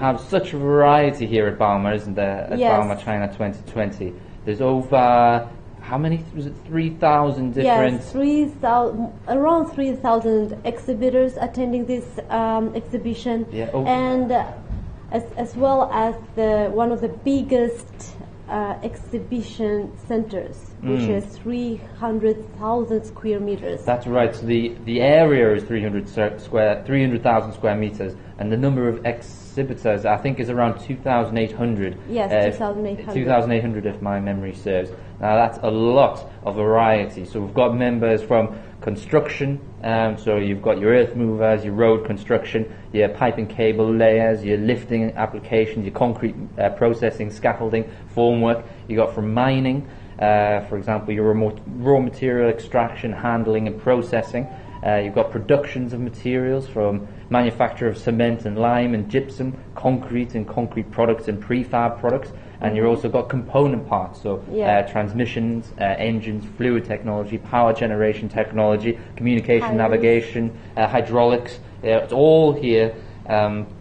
have such a variety here at bauma, isn't there? At Yes. bauma China 2020. There's over, how many? Was it 3,000 different? Yes, around 3,000 exhibitors attending this exhibition, Yeah, and as well as one of the biggest exhibition centers, which is 300,000 square meters. That's right. So the area is 300,000 square meters, and the number of exhibitors, I think, is around 2,800. Yes, 2,800. 2,800 if my memory serves. Now that's a lot of variety. So we've got members from construction, so you've got your earth movers, your road construction, your pipe and cable layers, your lifting applications, your concrete processing, scaffolding, formwork. You got from mining, for example, your raw material extraction, handling and processing. You've got productions of materials from manufacture of cement and lime and gypsum, concrete and concrete products and prefab products. And you've also got component parts, so transmissions, engines, fluid technology, power generation technology, communication, navigation, hydraulics. It's all here.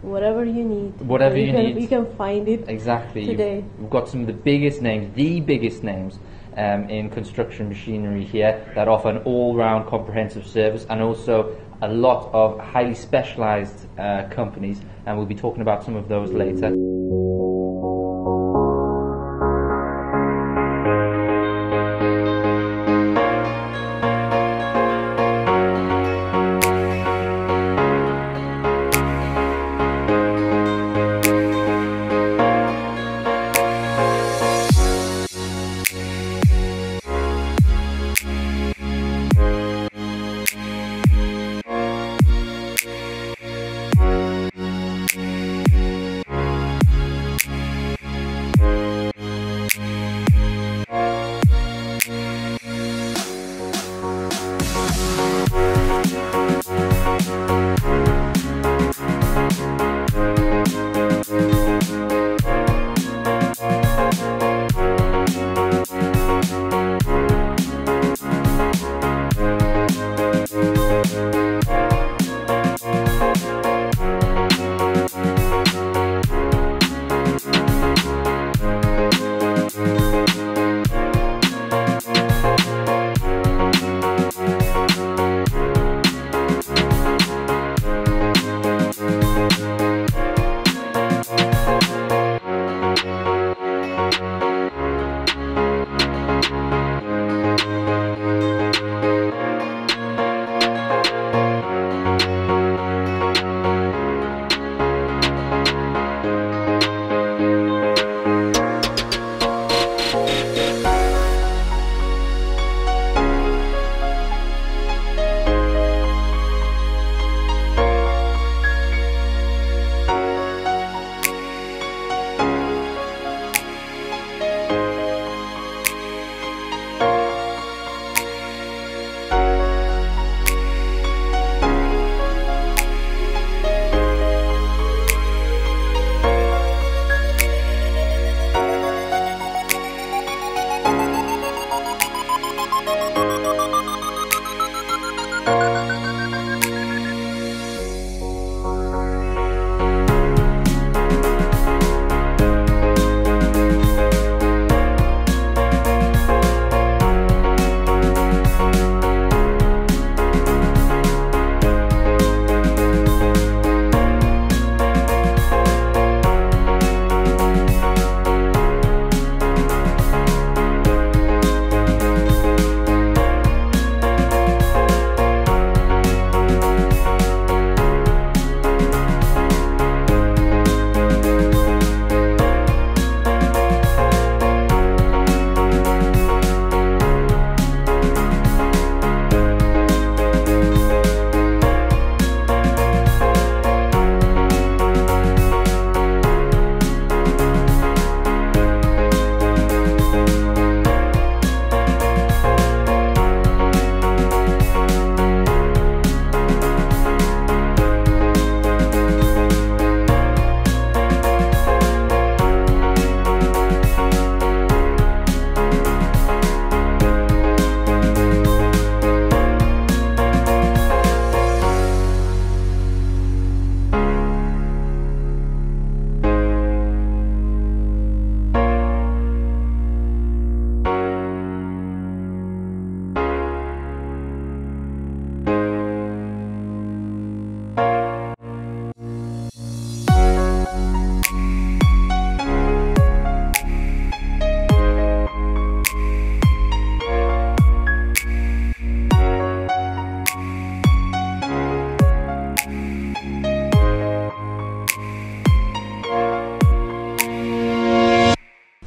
Whatever you need. Whatever you need. You can find it. Exactly. Today. We've got some of the biggest names, in construction machinery here that offer an all-round comprehensive service, and also a lot of highly specialized companies, and we'll be talking about some of those later.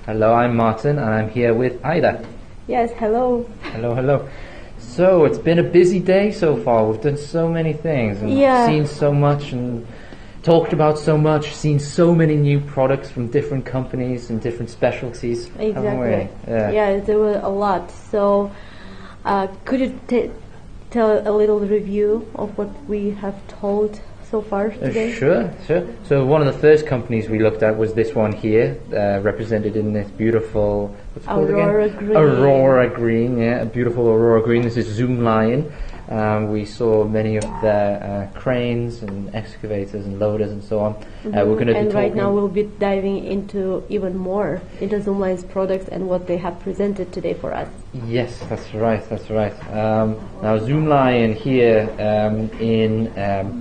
Hello, I'm Martin, and I'm here with Aida. Yes, hello. Hello, hello. So, it's been a busy day so far. We've done so many things and seen so much and talked about so much, seen so many new products from different companies and different specialties. Exactly. Yeah, there were a lot. So, could you tell a little review of what we have told so far today? Sure. So one of the first companies we looked at was this one here, represented in this beautiful, what's it called again? Green. Aurora green, yeah, a beautiful Aurora green. This is Zoom Lion. We saw many of their cranes and excavators and loaders and so on. We're going to be talking. Right now we'll be diving into even more into Zoom Lion's products and what they have presented today for us. Yes, that's right. Now Zoom Lion here in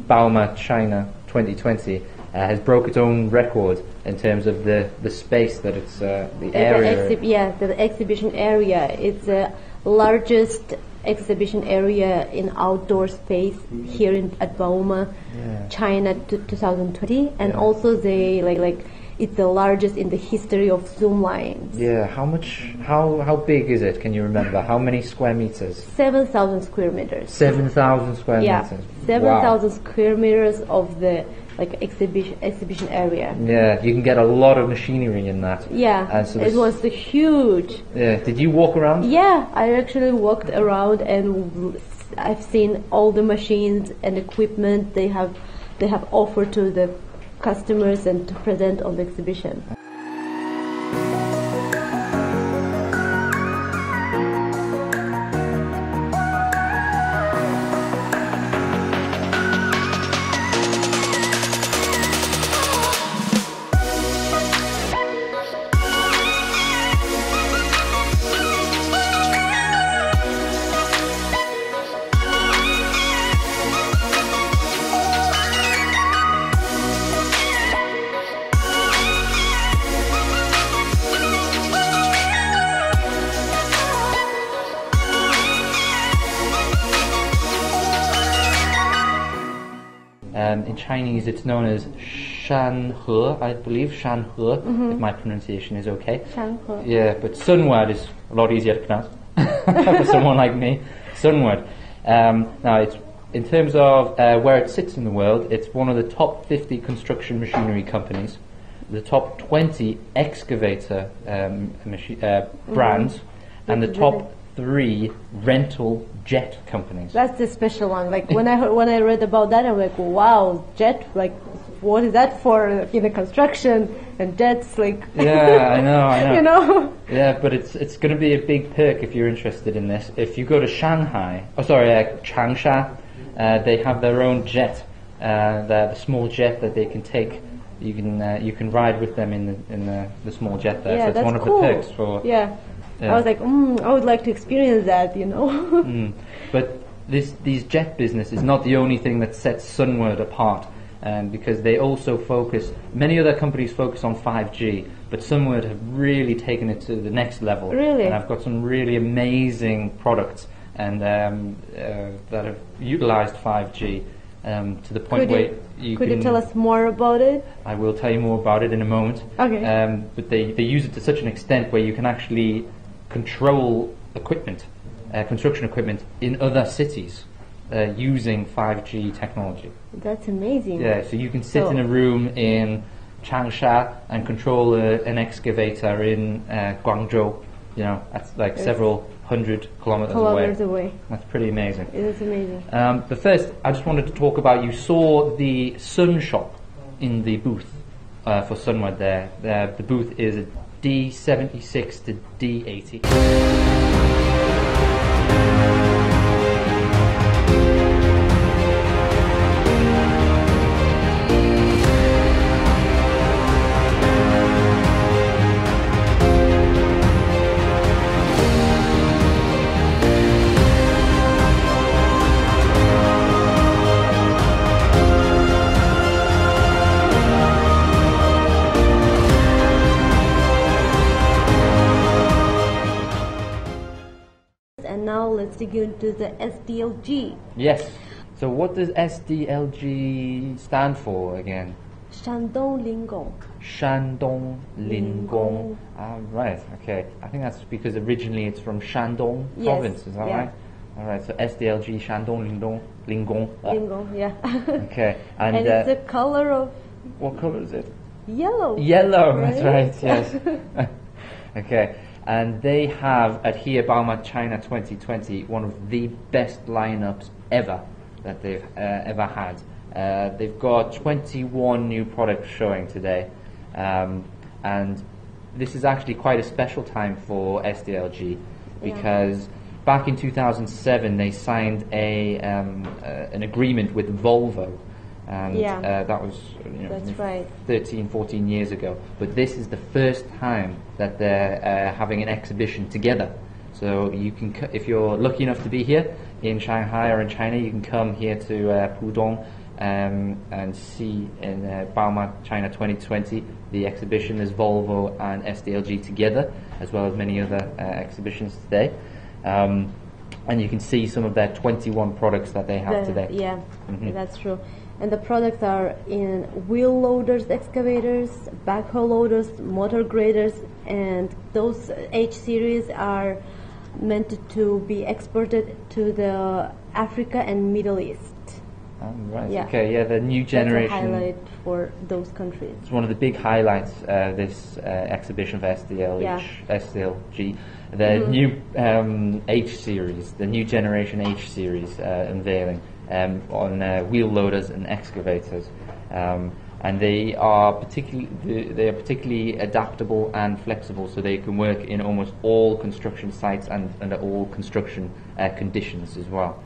Bauma, China, 2020 has broke its own record in terms of the space that it's the area. The exhibition area. It's the largest exhibition area in outdoor space here at Bauma, China, 2020, and also they like it's the largest in the history of Zoom Lions. Yeah, how big is it? Can you remember? How many square meters? 7,000 square meters. 7,000 square meters. 7,000 square meters of the exhibition area. Yeah, you can get a lot of machinery in that. Yeah, so it was huge. Yeah, did you walk around? Yeah, I actually walked around and I've seen all the machines and equipment they have offered to the customers and to present on the exhibition. In Chinese, it's known as Shanhe, I believe, Shanhe, if my pronunciation is okay. Shanhe. Yeah, but Sunward is a lot easier to pronounce for someone like me. Sunward. Now, it's in terms of where it sits in the world, it's one of the top 50 construction machinery companies, the top 20 excavator brands, and the top 3 rental jet companies. That's the special one. Like when I read about that, I'm like, wow, jet. Like, what is that for? In the construction and jets, like. Yeah, I know. You know. Yeah, but it's going to be a big perk if you're interested in this. If you go to Changsha, they have their own jet. The small jet that they can take. You can ride with them in the small jet there. Yeah, so it's that's one of cool. the perks for. Yeah. I was like, I would like to experience that, you know. But these jet business is not the only thing that sets Sunward apart, because they also focus. Many other companies focus on 5G, but Sunward have really taken it to the next level. Really, and I've got some really amazing products and that have utilized 5G to the point where you could you tell us more about it? I will tell you more about it in a moment. Okay. But they use it to such an extent where you can actually control equipment, construction equipment in other cities using 5G technology. That's amazing. Yeah, so you can sit in a room in Changsha and control an excavator in Guangzhou. You know, that's like several hundred kilometers away. That's pretty amazing. It is amazing. But first, I just wanted to talk about, you saw the Sun shop in the booth for Sunward there. The booth is D76 to D80. And now let's dig into the SDLG. Yes. So what does SDLG stand for again? Shandong Linggong. Shandong Linggong. Right, okay. I think that's because originally it's from Shandong province, is that right? Alright, so SDLG, Shandong Linggong. Linggong, yeah. Okay, and it's the color of... What color is it? Yellow. Yellow, right? That's right, yes. Okay, and they have, at here bauma China 2020, one of the best lineups ever that they've ever had. They've got 21 new products showing today, and this is actually quite a special time for SDLG because back in 2007 they signed an agreement with Volvo, and that was That's right. 13, 14 years ago. But this is the first time that they're having an exhibition together. So you can, if you're lucky enough to be here in Shanghai or in China, you can come here to Pudong and see in bauma China 2020 the exhibition is Volvo and SDLG together, as well as many other exhibitions today. And you can see some of their 21 products that they have today. Yeah, that's true. And the products are in wheel loaders, excavators, backhoe loaders, motor graders, and those H series are meant to be exported to the Africa and Middle East. Right. Yeah. Okay. Yeah. The new generation. That's a highlight for those countries. It's one of the big highlights this exhibition for SDLG. The new H series, the new generation H series unveiling on wheel loaders and excavators, and they are particularly adaptable and flexible, so they can work in almost all construction sites and under all construction conditions as well.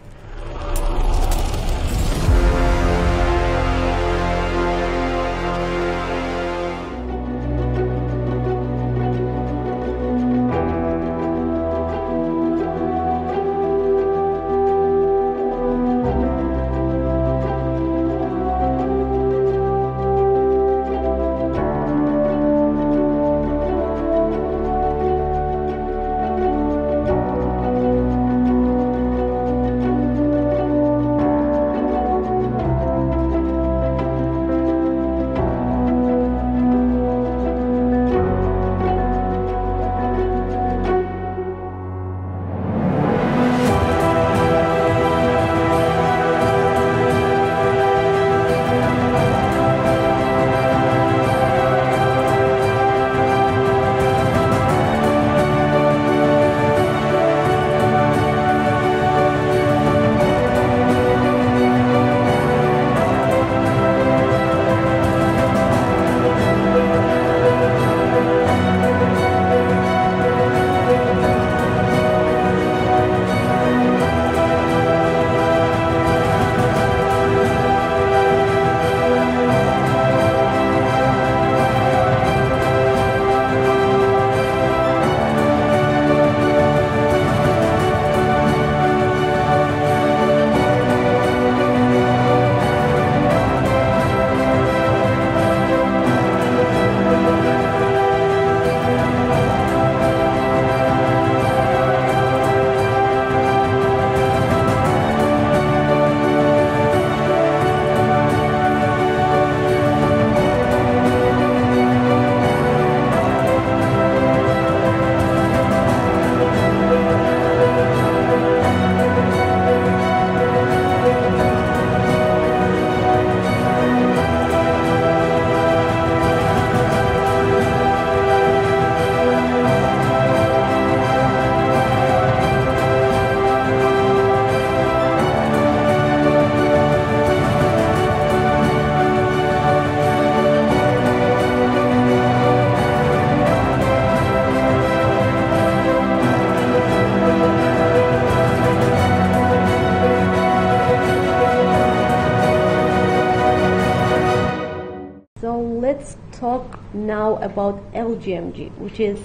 Let's talk now about LGMG, which is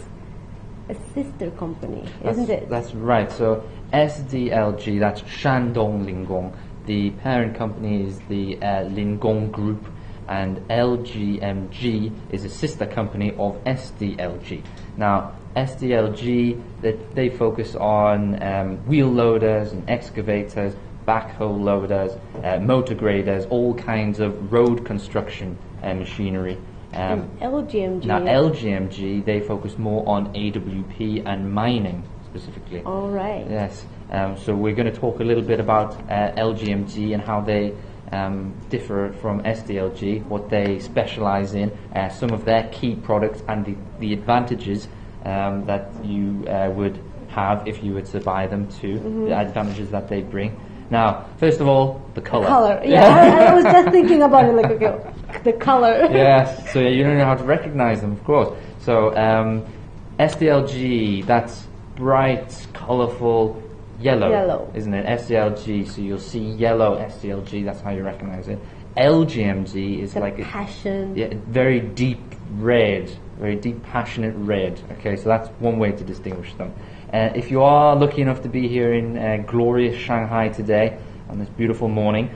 a sister company, isn't it? That's right. So SDLG, that's Shandong Linggong. The parent company is the Linggong Group, and LGMG is a sister company of SDLG. Now, SDLG, they focus on wheel loaders and excavators, backhoe loaders, motor graders, all kinds of road construction machinery. LGMG. Now LGMG, they focus more on AWP and mining specifically. All right. Yes. So we're going to talk a little bit about LGMG and how they differ from SDLG, what they specialize in, some of their key products, and the advantages that you would have if you were to buy them too, the advantages that they bring. Now, first of all, the color. Color, yeah. I was just thinking about it, like, okay, the color. Yes, so you don't know how to recognize them, of course. So SDLG, that's bright, colorful yellow, isn't it? SDLG, so you'll see yellow SDLG, that's how you recognize it. LGMG is like a passion. Yeah, very deep red, very deep, passionate red. Okay, so that's one way to distinguish them. If you are lucky enough to be here in glorious Shanghai today, on this beautiful morning,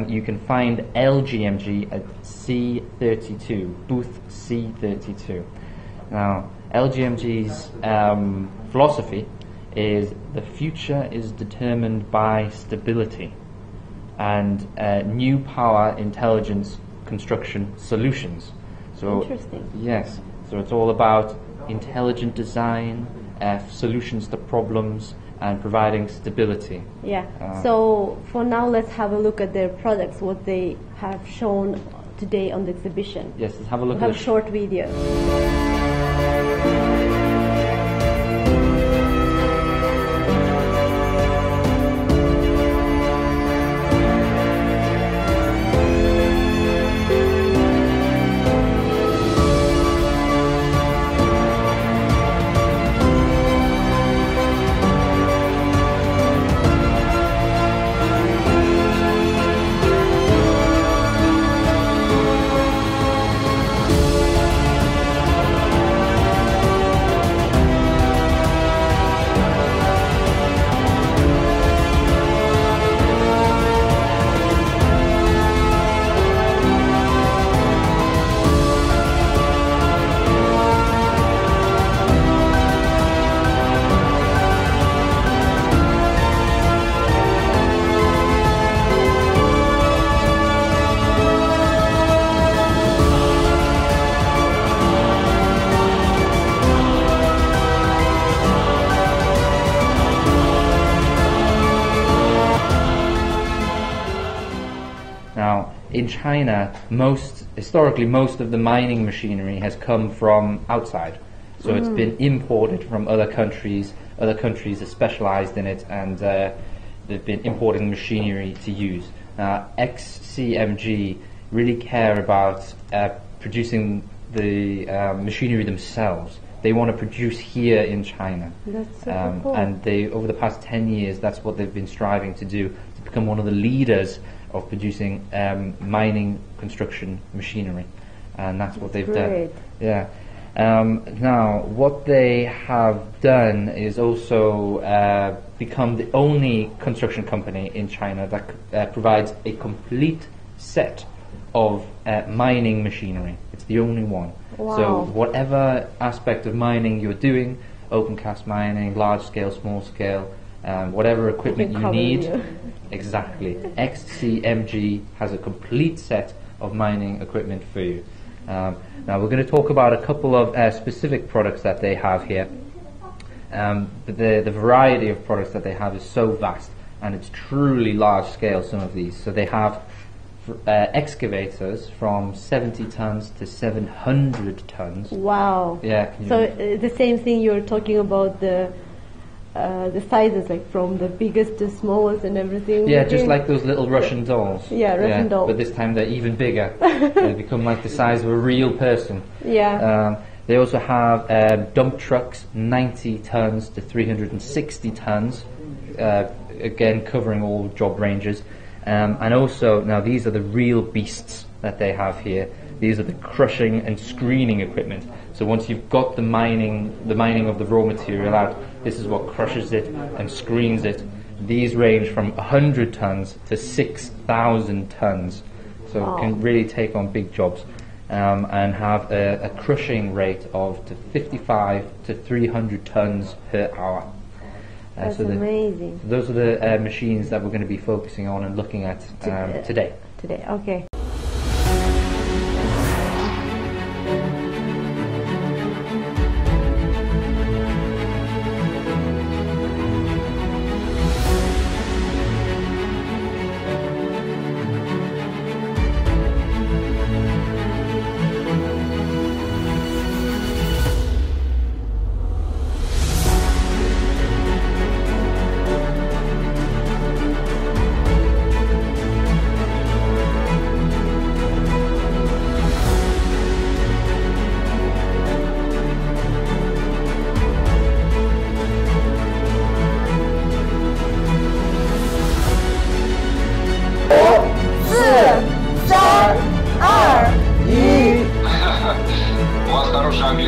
you can find LGMG at C32, booth C32. Now, LGMG's philosophy is the future is determined by stability and new power intelligence construction solutions. So, interesting. Yes, so it's all about intelligent design, solutions to problems, and providing stability. Yeah. So for now, let's have a look at their products, what they have shown today on the exhibition. Yes, let's have a look We'll at have a short video. Now, in China, historically, most of the mining machinery has come from outside. So it's been imported from other countries. Other countries are specialized in it, and they've been importing machinery to use. XCMG really care about producing the machinery themselves. They want to produce here in China. That's super cool. And over the past 10 years, that's what they've been striving to do, to become one of the leaders of producing mining construction machinery. And that's what they've done. Yeah. Now, what they have done is also become the only construction company in China that provides a complete set of mining machinery. It's the only one. Wow. So whatever aspect of mining you're doing, open cast mining, large scale, small scale, whatever equipment you need, exactly. XCMG has a complete set of mining equipment for you. Now we're going to talk about a couple of specific products that they have here. But the variety of products that they have is so vast, and it's truly large scale, some of these. So they have excavators from 70 tons to 700 tons. Wow. Yeah. So the same thing you're talking about, the sizes, like from the biggest to smallest and everything. Yeah, just like those little Russian dolls. Yeah, Russian dolls. But this time they're even bigger. They become like the size of a real person. Yeah. They also have dump trucks, 90 tons to 360 tons, again covering all job ranges. And also, now these are the real beasts that they have here. These are the crushing and screening equipment. So once you've got the mining of the raw material out, this is what crushes it and screens it. These range from 100 tons to 6,000 tons. So it can really take on big jobs. And have a crushing rate of 55 to 300 tons per hour. That's amazing. Those are the machines that we're going to be focusing on and looking at today. Today, okay. To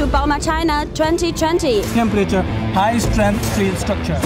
Bauma China 2020. Temperature, high strength steel structure.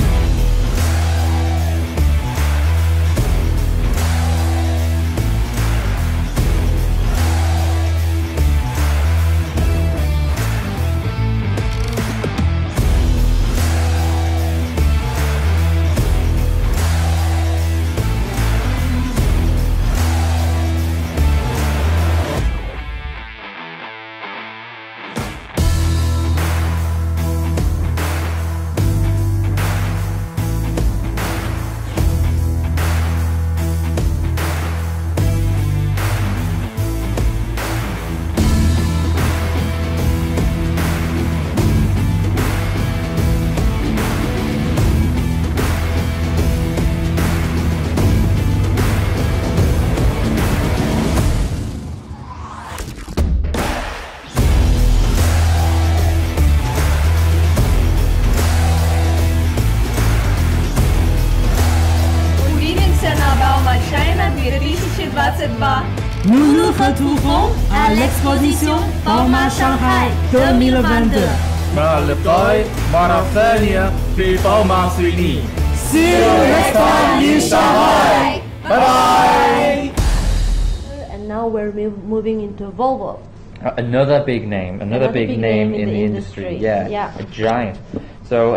Nous nous retrouvons à l'exposition Bauma Shanghai 2022. مع اللقاء مرة ثانية في باوما سويدي. See you next time in Shanghai. Bye bye. And now we're moving into Volvo. Another big name, another big name in the industry. Yeah, a giant. So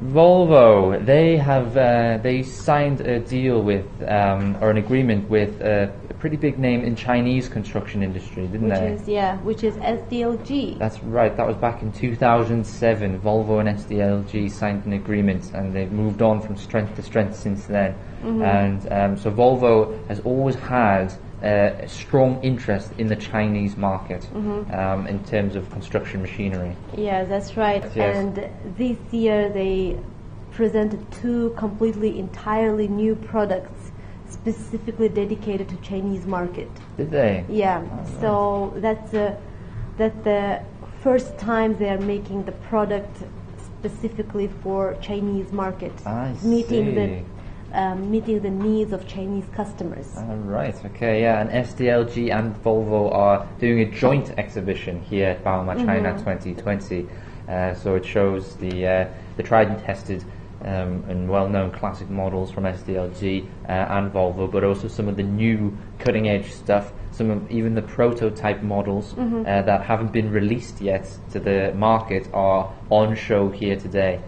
Volvo, they signed a deal with or an agreement with a pretty big name in Chinese construction industry, didn't they? Which is SDLG. That's right. That was back in 2007. Volvo and SDLG signed an agreement, and they've moved on from strength to strength since then. And so Volvo has always had a strong interest in the Chinese market in terms of construction machinery. Yeah, that's right. Yes. And this year they presented two entirely new products specifically dedicated to Chinese market. Did they? Yeah. So that's the first time they are making the product specifically for Chinese market, meeting the needs of Chinese customers. Right. Okay. Yeah. And SDLG and Volvo are doing a joint exhibition here at Bauma China 2020. So it shows the tried and tested and well-known classic models from SDLG and Volvo, but also some of the new cutting-edge stuff, some of even the prototype models that haven't been released yet to the market are on show here today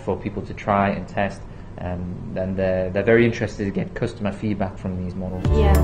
for people to try and test, and they're very interested to get customer feedback from these models. Yeah.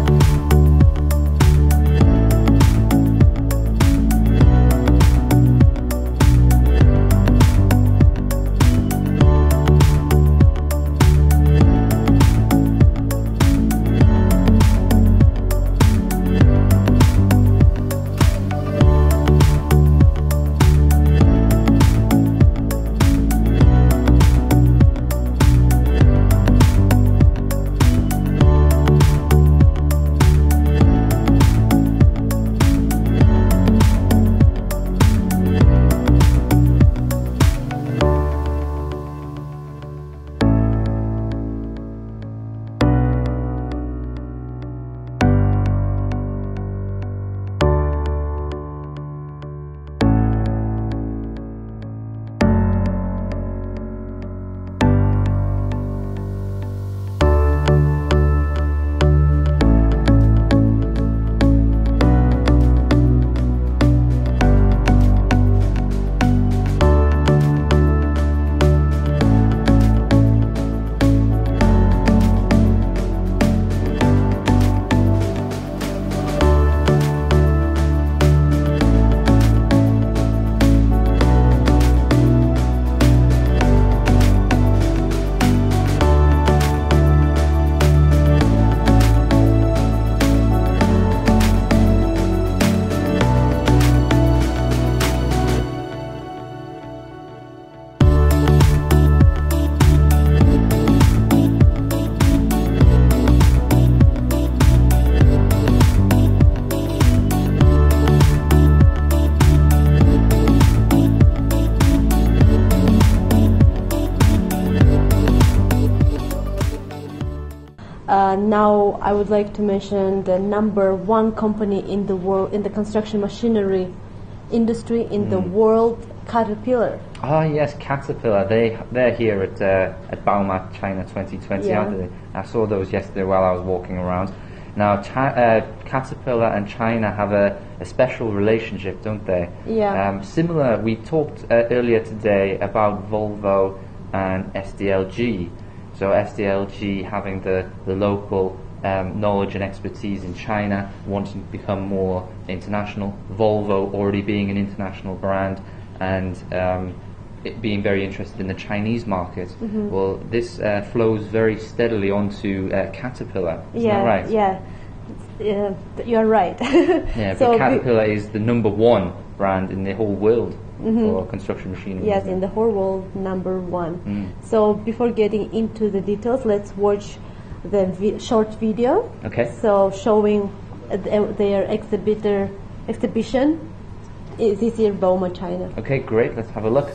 Now I would like to mention the number one company in the world in the construction machinery industry in the world, Caterpillar. Oh yes, Caterpillar. They're here at bauma China 2020, Yeah. aren't they? I saw those yesterday while I was walking around. Now, Caterpillar and China have a special relationship, don't they? Yeah. Similar, we talked earlier today about Volvo and SDLG. So SDLG having the local knowledge and expertise in China, wanting to become more international. Volvo already being an international brand, and it being very interested in the Chinese market. Well, this flows very steadily onto Caterpillar. Isn't that right? Yeah. You're right. Yeah, So but Caterpillar is the number one brand in the whole world for construction machinery. Yes, in the whole world, number one. So before getting into the details, let's watch the short video. Okay. So showing their exhibition is this year bauma China. Okay, great. Let's have a look.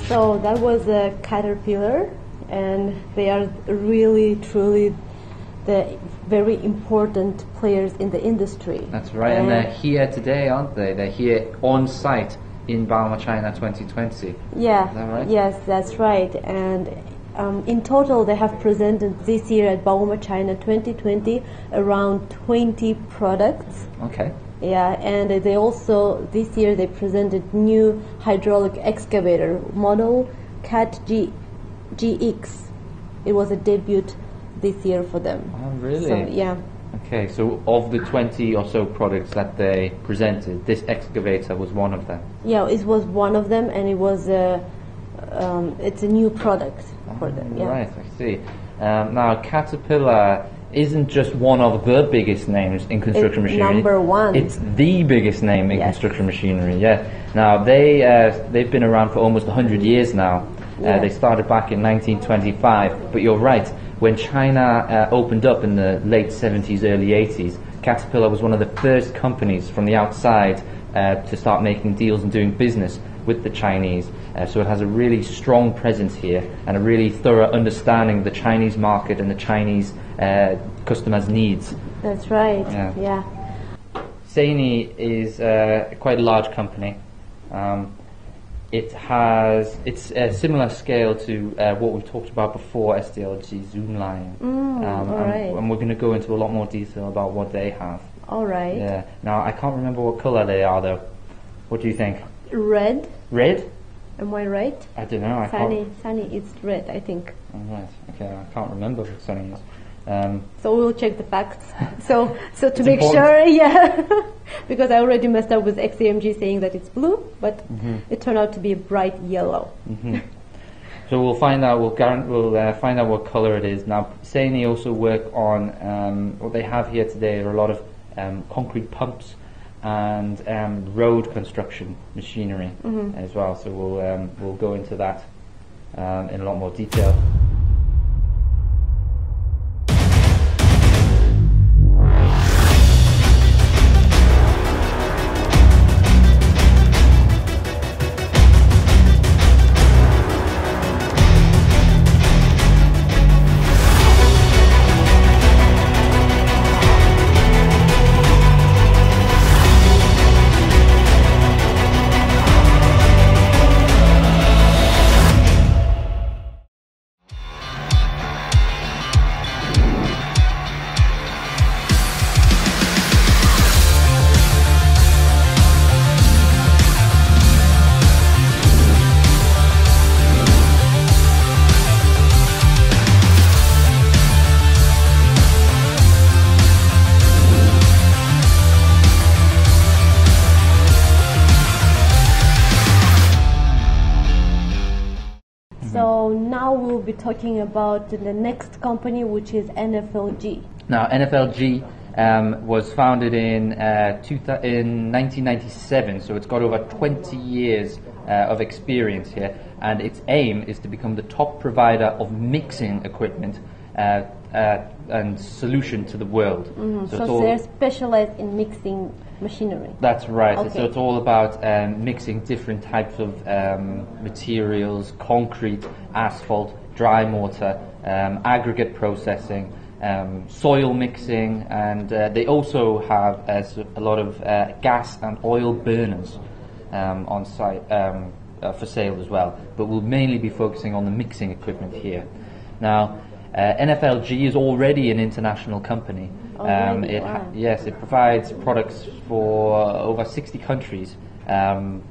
So that was a Caterpillar, and they are really, truly the very important players in the industry. That's right, and they're here today, aren't they? They're here on site in bauma China 2020. Yeah. Is that right? Yes, that's right. And in total, they have presented this year at bauma China 2020 around 20 products. Okay. Yeah, and they also, this year they presented new hydraulic excavator model CAT GX. It was a debut this year for them. Oh, really? So, yeah. Okay, so of the 20 or so products that they presented, this excavator was one of them. Yeah, it was one of them, and it was it's a new product for them. Yeah. Right, I see. Now, Caterpillar isn't just one of the biggest names in construction It's machinery. number one. It's the biggest name in Yes. construction machinery. Yeah. Now they've been around for almost 100 years now. Yeah. They started back in 1925. But you're right. When China opened up in the late 70s, early 80s, Caterpillar was one of the first companies from the outside to start making deals and doing business with the Chinese. So it has a really strong presence here and a really thorough understanding of the Chinese market and the Chinese customers' needs. That's right. Yeah. Yeah. Seini is quite a large company. It's a similar scale to what we talked about before, SDLG Zoomlion. all right. And we're going to go into a lot more detail about what they have. All right. Yeah. Now I can't remember what colour they are though. What do you think? Red. Red? Am I right? I don't know. I can't. Sunny is red, I think. Oh, right. Okay. I can't remember what Sunny is. So we'll check the facts. So to It's make important. sure, yeah, because I already messed up with XCMG saying that it's blue, but it turned out to be bright yellow. So we'll find out. We'll find out what colour it is. Now, Seini also work on what they have here today are a lot of concrete pumps and road construction machinery as well. So we'll go into that in a lot more detail. So now we'll be talking about the next company, which is NFLG. Now, NFLG was founded in 1997, so it's got over 20 years of experience here, and its aim is to become the top provider of mixing equipment and solution to the world. So they're specialized in mixing machinery. That's right. Okay. So it's all about mixing different types of materials: concrete, asphalt, dry mortar, aggregate processing, soil mixing, and they also have a lot of gas and oil burners on site for sale as well. But we'll mainly be focusing on the mixing equipment here. Now, NFLG is already an international company. Yes, it provides products for over 60 countries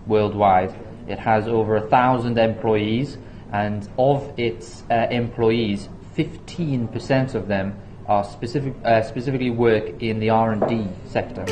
worldwide. It has over 1,000 employees, and of its employees, 15% of them are specifically work in the R&D sector.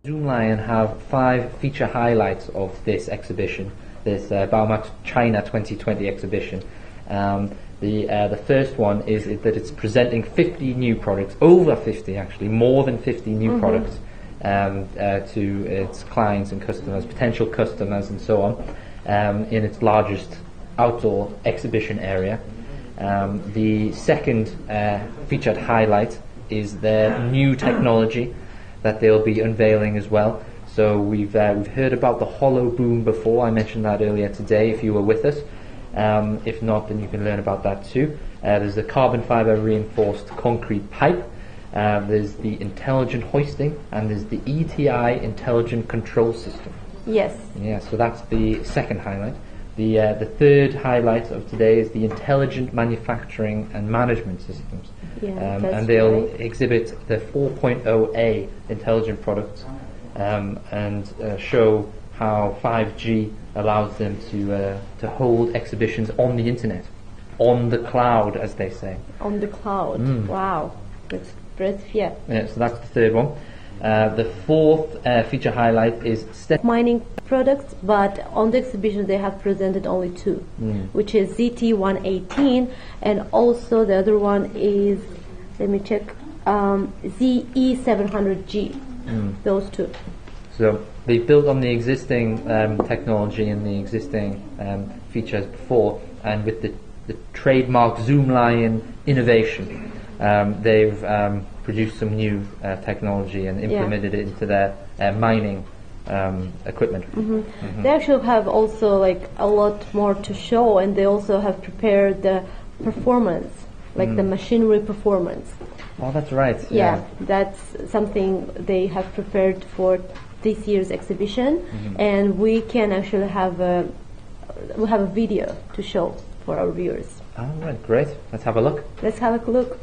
Zoomlion have 5 feature highlights of this exhibition, this bauma China 2020 exhibition. The first one is that it's presenting 50 new products, over 50 actually, more than 50 new products to its clients and customers, potential customers and so on, in its largest outdoor exhibition area. The second featured highlight is their new technology that they'll be unveiling as well. So we've heard about the hollow boom before. I mentioned that earlier today if you were with us. If not, then you can learn about that too. There's the carbon fiber reinforced concrete pipe. There's the intelligent hoisting, and there's the ETI intelligent control system. Yes. Yeah, so that's the second highlight. The third highlight of today is the intelligent manufacturing and management systems. Yeah, and they'll exhibit the 4.0A intelligent products and show how 5G allows them to hold exhibitions on the internet, on the cloud, as they say. On the cloud. Wow, that's impressive. Yeah. Yeah, so that's the third one. The fourth feature highlight is mining products, but on the exhibition they have presented only 2, which is ZT118, and also the other one is, let me check, ZE700G. those two. So they built on the existing technology and the existing features before, and with the trademark Zoomlion innovation, they've produced some new technology and implemented it into their mining equipment. They actually have also like a lot more to show, and they also have prepared the performance, like the machinery performance. Oh, that's right. Yeah, that's something they have prepared for this year's exhibition, and we can actually have a video to show for our viewers. All right, great. Let's have a look. Let's have a look.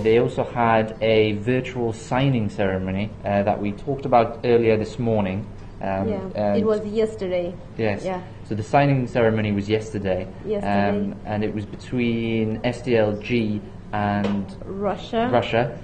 They also had a virtual signing ceremony that we talked about earlier this morning. It was yesterday. Yes. Yeah. So the signing ceremony was yesterday. And it was between SDLG and Russia.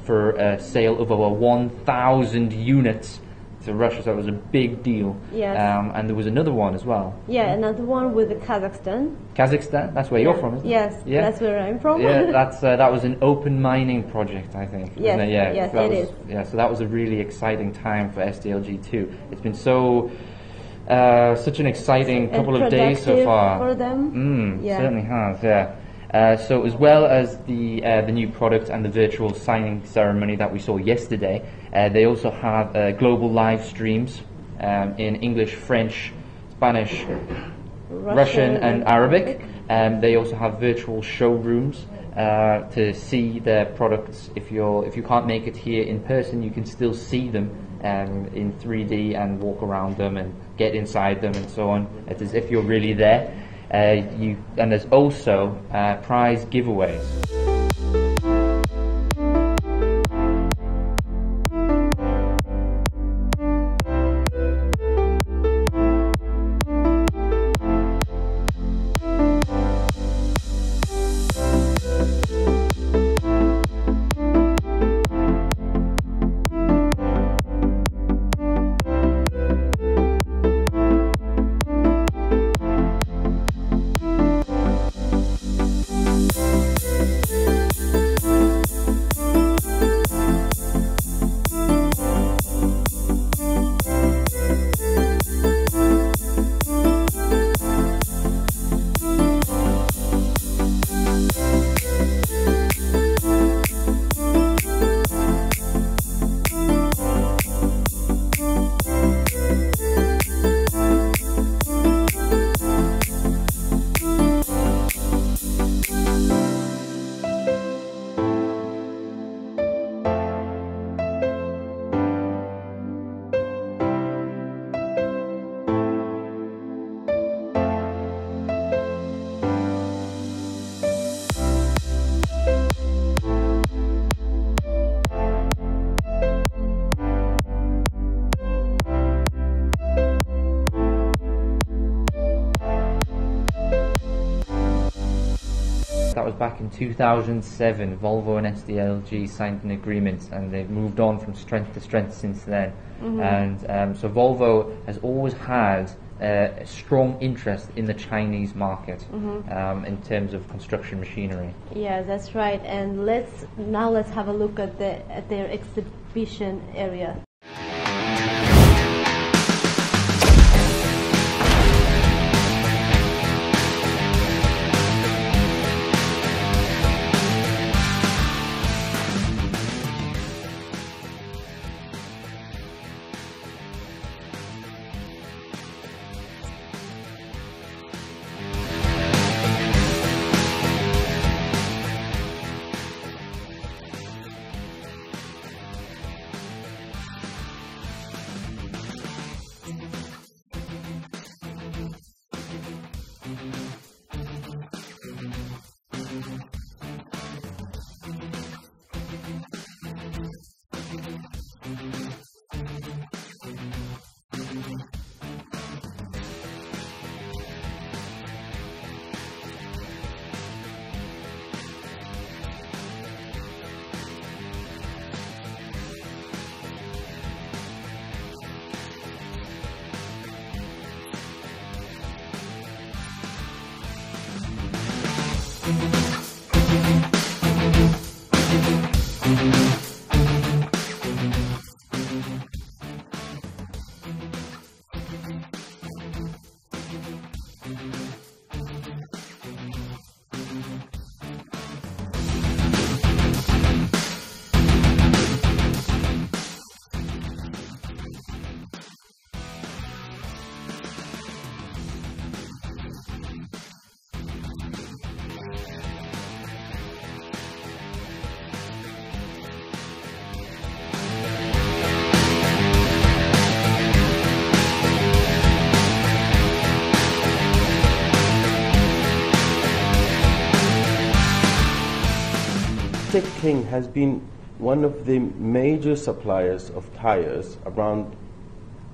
For a sale of over 1,000 units to Russia. So it was a big deal. Yes. And there was another one as well. Yeah, another one with Kazakhstan. Kazakhstan. That's where you're from, isn't it? Yes. Yeah. That's where I'm from. Yeah, that was an open mining project, I think. Yes, wasn't it? Yeah, yes, that it was, is. Yeah, so that was a really exciting time for SDLG too. It's been such an exciting couple of days so far. For them. Certainly has. Yeah. So as well as the new product and the virtual signing ceremony that we saw yesterday, they also have global live streams in English, French, Spanish, Russian and Arabic. They also have virtual showrooms to see their products. If you can't make it here in person, you can still see them in 3D and walk around them and get inside them and so on. It's as if you're really there. And there's also prize giveaways. was back in 2007. Volvo and SDLG signed an agreement, and they've moved on from strength to strength since then. And so Volvo has always had a strong interest in the Chinese market in terms of construction machinery. Yeah, that's right. And let's have a look at their exhibition area. King has been one of the major suppliers of tires around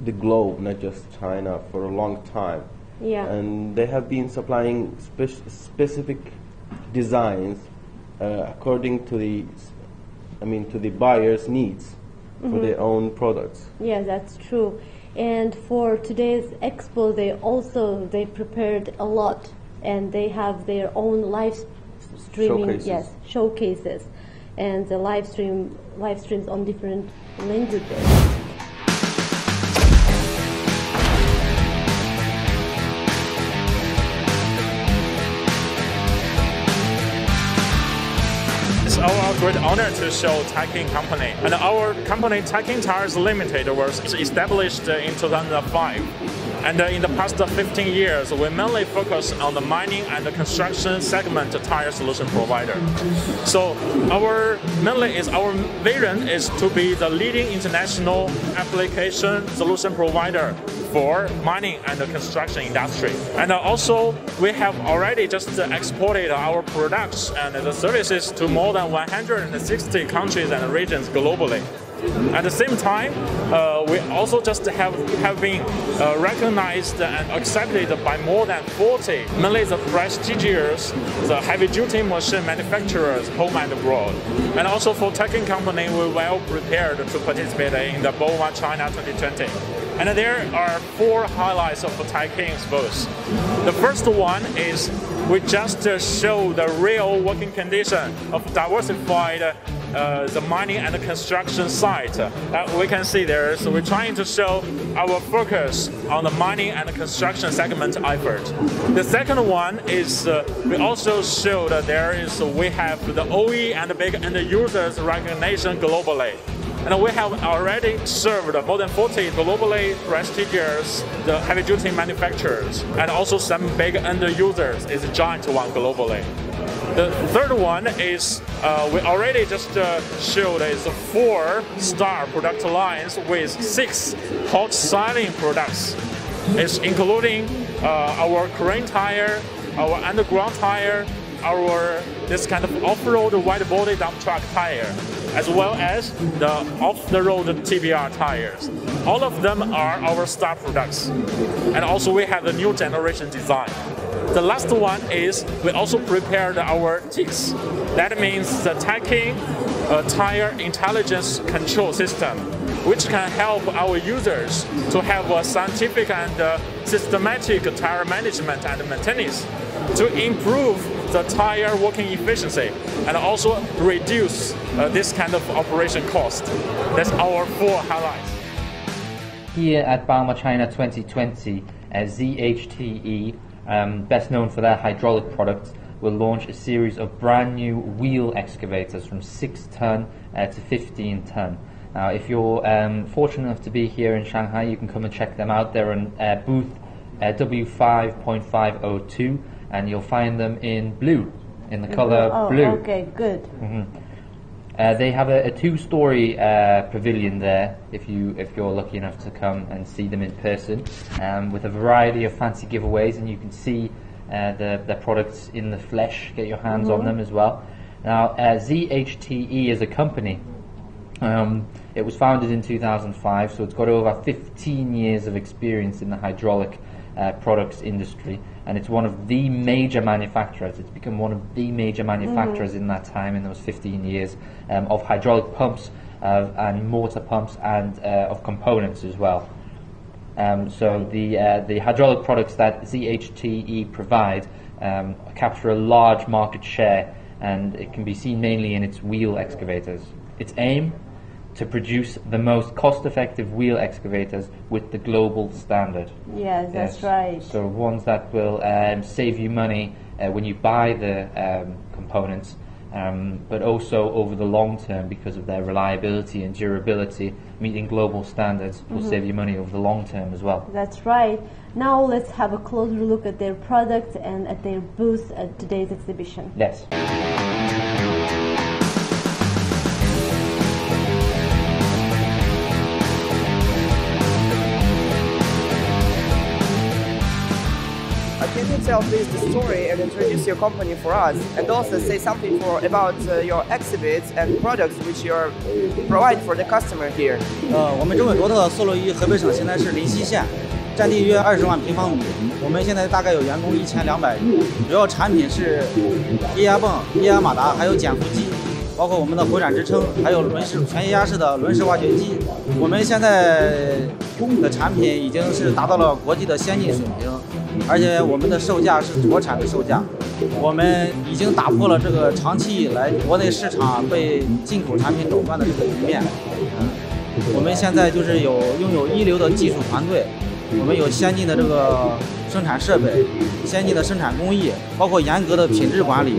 the globe, not just China, for a long time. Yeah. And they have been supplying specific designs according to the buyers' needs for their own products. Yeah, that's true. And for today's expo, they prepared a lot, and they have their own live streaming showcases, and the live streams on different languages. It's our great honor to show Taiking Company. And our company, Taiking Tires Limited, was established in 2005. And in the past 15 years, we mainly focus on the mining and the construction segment tire solution provider. So our vision is to be the leading international application solution provider for mining and the construction industry. And also, we have already just exported our products and the services to more than 160 countries and regions globally. At the same time, we also just have been recognized and accepted by more than 40, mainly the prestigious, the heavy-duty machine manufacturers home and abroad. And also for Taiking Company, we're well prepared to participate in the bauma China 2020. And there are 4 highlights of Taiking's booth. The first one is we just show the real working condition of diversified the mining and the construction site. We can see there, so we're trying to show our focus on the mining and the construction segment effort. The second one is we also show that we have the OE and the big end users recognition globally. And we have already served more than 40 globally prestigious heavy-duty manufacturers, and also some big end users is a giant one globally. The third one is we already just showed is 4-star product lines with 6 hot-selling products. It's including our crane tire, our underground tire, this kind of off-road wide-body dump truck tire, as well as the off-the-road TBR tires. All of them are our star products. And also we have the new generation design. The last one is we also prepared our TICS. That means the Tacking Tire Intelligence Control System, which can help our users to have a scientific and systematic tire management and maintenance to improve the tire working efficiency and also reduce this kind of operation cost. That's our 4 highlights. Here at bauma China 2020, ZHTE, best known for their hydraulic products, will launch a series of brand new wheel excavators from 6 ton to 15 ton. Now, if you're fortunate enough to be here in Shanghai, you can come and check them out. They're on booth W5.502, and you'll find them in blue, in the color blue. Okay, good. They have a 2-story pavilion there, if you're lucky enough to come and see them in person, with a variety of fancy giveaways, and you can see the products in the flesh, get your hands on them as well. Now, ZHTE is a company. It was founded in 2005, so it's got over 15 years of experience in the hydraulic products industry, and it's one of the major manufacturers. It's become one of the major manufacturers in that time, in those 15 years, of hydraulic pumps and motor pumps and of components as well. So the hydraulic products that ZHTE provide capture a large market share, and it can be seen mainly in its wheel excavators. Its aim: to produce the most cost-effective wheel excavators with the global standard. Yes, that's right. So ones that will save you money when you buy the components, but also over the long term, because of their reliability and durability, meeting global standards will save you money over the long term as well. That's right. Now let's have a closer look at their products and at their booth at today's exhibition. Yes. Can you tell please the story and introduce your company for us, and also say something about your exhibits and products which you provide for the customer here? 我们中美多特色洛伊河北省现在是临西县，占地约20万平方米。我们现在大概有员工1200人，主要产品是液压泵、液压马达，还有减幅机，包括我们的回转支撑，还有全液压式的轮式挖掘机。我们现在的产品已经是达到了国际的先进水平。 而且我们的售价是国产的售价，我们已经打破了这个长期以来国内市场被进口产品垄断的这个局面。我们现在就是拥有一流的技术团队，我们有先进的这个生产设备、先进的生产工艺，包括严格的品质管理。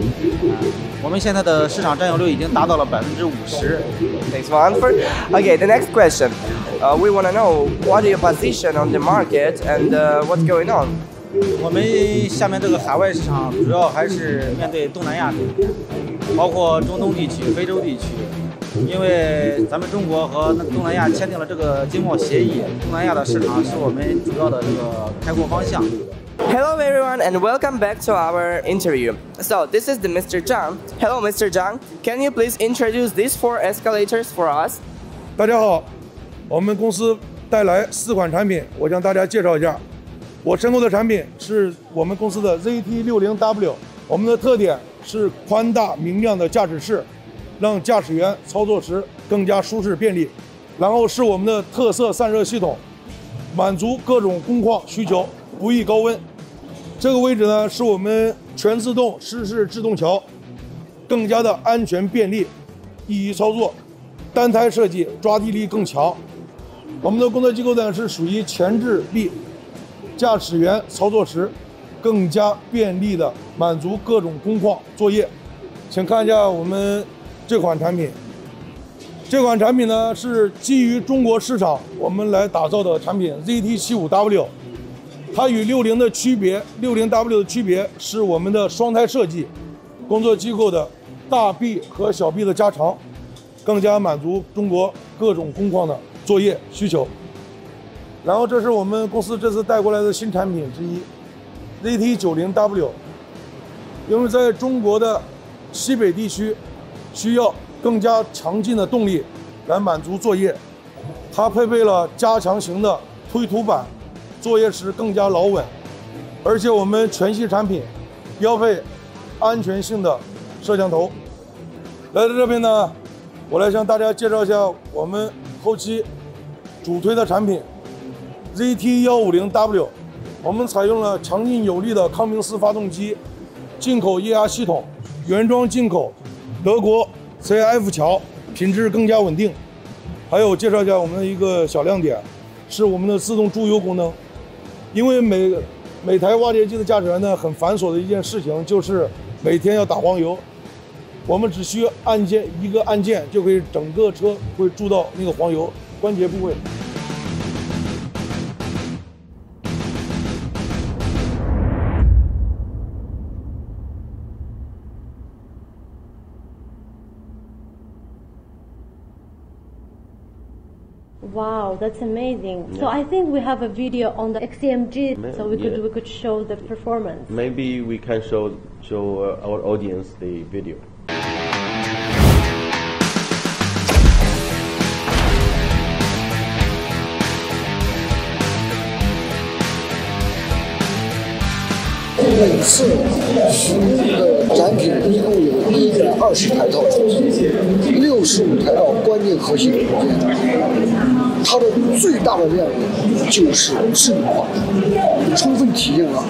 我们现在的市场占有率已经达到了50%。Thanks for answer. Okay, the next question. We want to know what is your position on the market and what's going on. 我们下面这个海外市场主要还是面对东南亚这边，包括中东地区、非洲地区，因为咱们中国和东南亚签订了这个经贸协议，东南亚的市场是我们主要的这个开拓方向。Hello everyone and welcome back to our interview. So this is the Mr. Zhang. Hello Mr. Zhang. Can you please introduce these 4 escalators for us? 大家好，我们公司带来4款产品，我向大家介绍一下。 我身后的产品是我们公司的 ZT60W， 我们的特点是宽大明亮的驾驶室，让驾驶员操作时更加舒适便利。然后是我们的特色散热系统，满足各种工况需求，不易高温。这个位置呢是我们全自动湿式制动桥，更加的安全便利，易于操作。单胎设计，抓地力更强。我们的工作机构呢是属于前置力。 驾驶员操作时更加便利的满足各种工况作业，请看一下我们这款产品。这款产品呢是基于中国市场我们来打造的产品 ZT75W， 它与60的区别，60W 的区别是我们的双胎设计，工作机构的大臂和小臂的加长，更加满足中国各种工况的作业需求。 然后这是我们公司这次带过来的新产品之一 ，ZT90W。因为在中国的西北地区，需要更加强劲的动力来满足作业，它配备了加强型的推土板，作业时更加牢稳。而且我们全系产品标配安全性的摄像头。来到这边呢，我来向大家介绍一下我们后期主推的产品 ZT150W。我们采用了强劲有力的康明斯发动机，进口液压系统，原装进口德国 CIF 桥，品质更加稳定。还有介绍一下我们的一个小亮点，是我们的自动注油功能。因为每台挖掘机的驾驶员呢，很繁琐的一件事情就是每天要打黄油，我们只需要一个按键就可以整个车会注到那个黄油关节部位。Wow, that's amazing. So I think we have a video on the XCMG, so we could show the performance. Maybe we can show our audience the video.每次使用的展品一共有120台套车，65台到关键核心零部件。它的最大的亮点就是智能化，充分体现了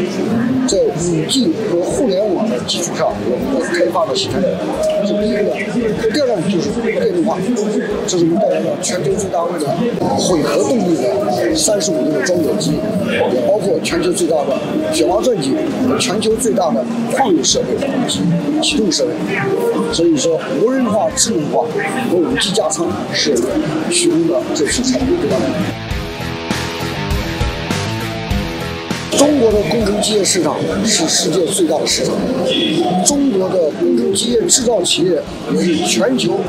在5G 和互联网的基础上我们开发的新产品。这是第一个亮点。第二个亮点就是电动化，这是我们带来了全球最大位的混合动力的35吨的装甲机，也包括全球最大的雪花钻机和全球最大的矿油设备及启动设备。所以说，无人化、智能化和5G 加仓是驱动的这次产品最大的。中国的工程机械市场是世界最大的市场，中国的工程机械制造企业也是全球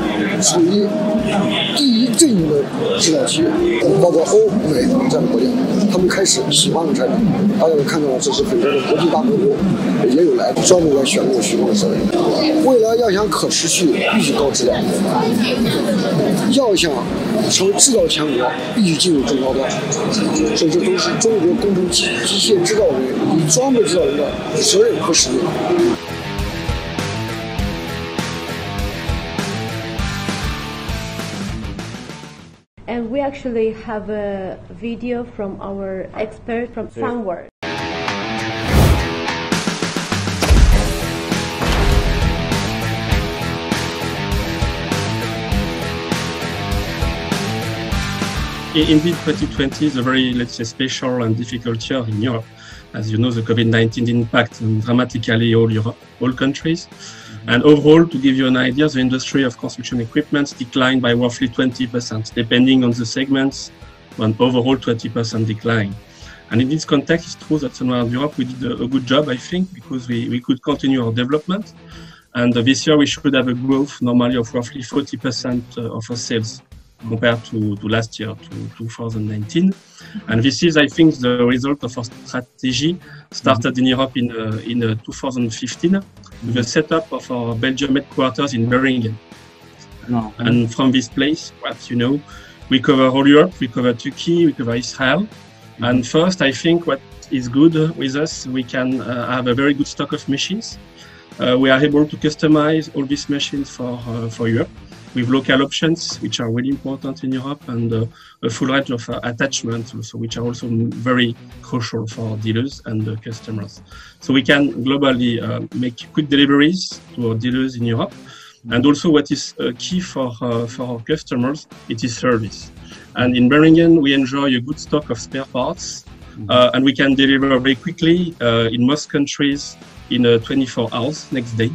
处于第一阵营的制造企业，包括欧美这样的国家，他们开始喜欢的产品。大家也看到了，这是很多的国际大客户也有来专门来选购许多的设备。未来要想可持续，必须高质量；要想成为制造强国，必须进入中高端。所以这都是中国工程机械制造人与装备制造人的责任和使命。And we actually have a video from our expert from Sunward. Indeed, 2020 is a very, let's say, special and difficult year in Europe. As you know, the COVID-19 impact dramatically all countries. And overall, to give you an idea, the industry of construction equipment declined by roughly 20%, depending on the segments, an overall 20% decline. And in this context, it's true that Conmart Europe, we did a good job, I think, because we could continue our development. And this year, we should have a growth normally of roughly 40% of our sales compared to last year, to 2019. And this is, I think, the result of our strategy started in Europe in 2015 with the setup of our Belgium headquarters in Beringen. And from this place, perhaps you know, we cover all Europe, we cover Turkey, we cover Israel. And first, I think what is good with us, we can have a very good stock of machines. We are able to customize all these machines for Europe, with local options, which are really important in Europe, and a full range of attachments, also, which are also very crucial for dealers and customers. So we can globally make quick deliveries to our dealers in Europe. And also what is key for our customers, it is service. And in Beringen, we enjoy a good stock of spare parts, and we can deliver very quickly in most countries in 24 hours next day.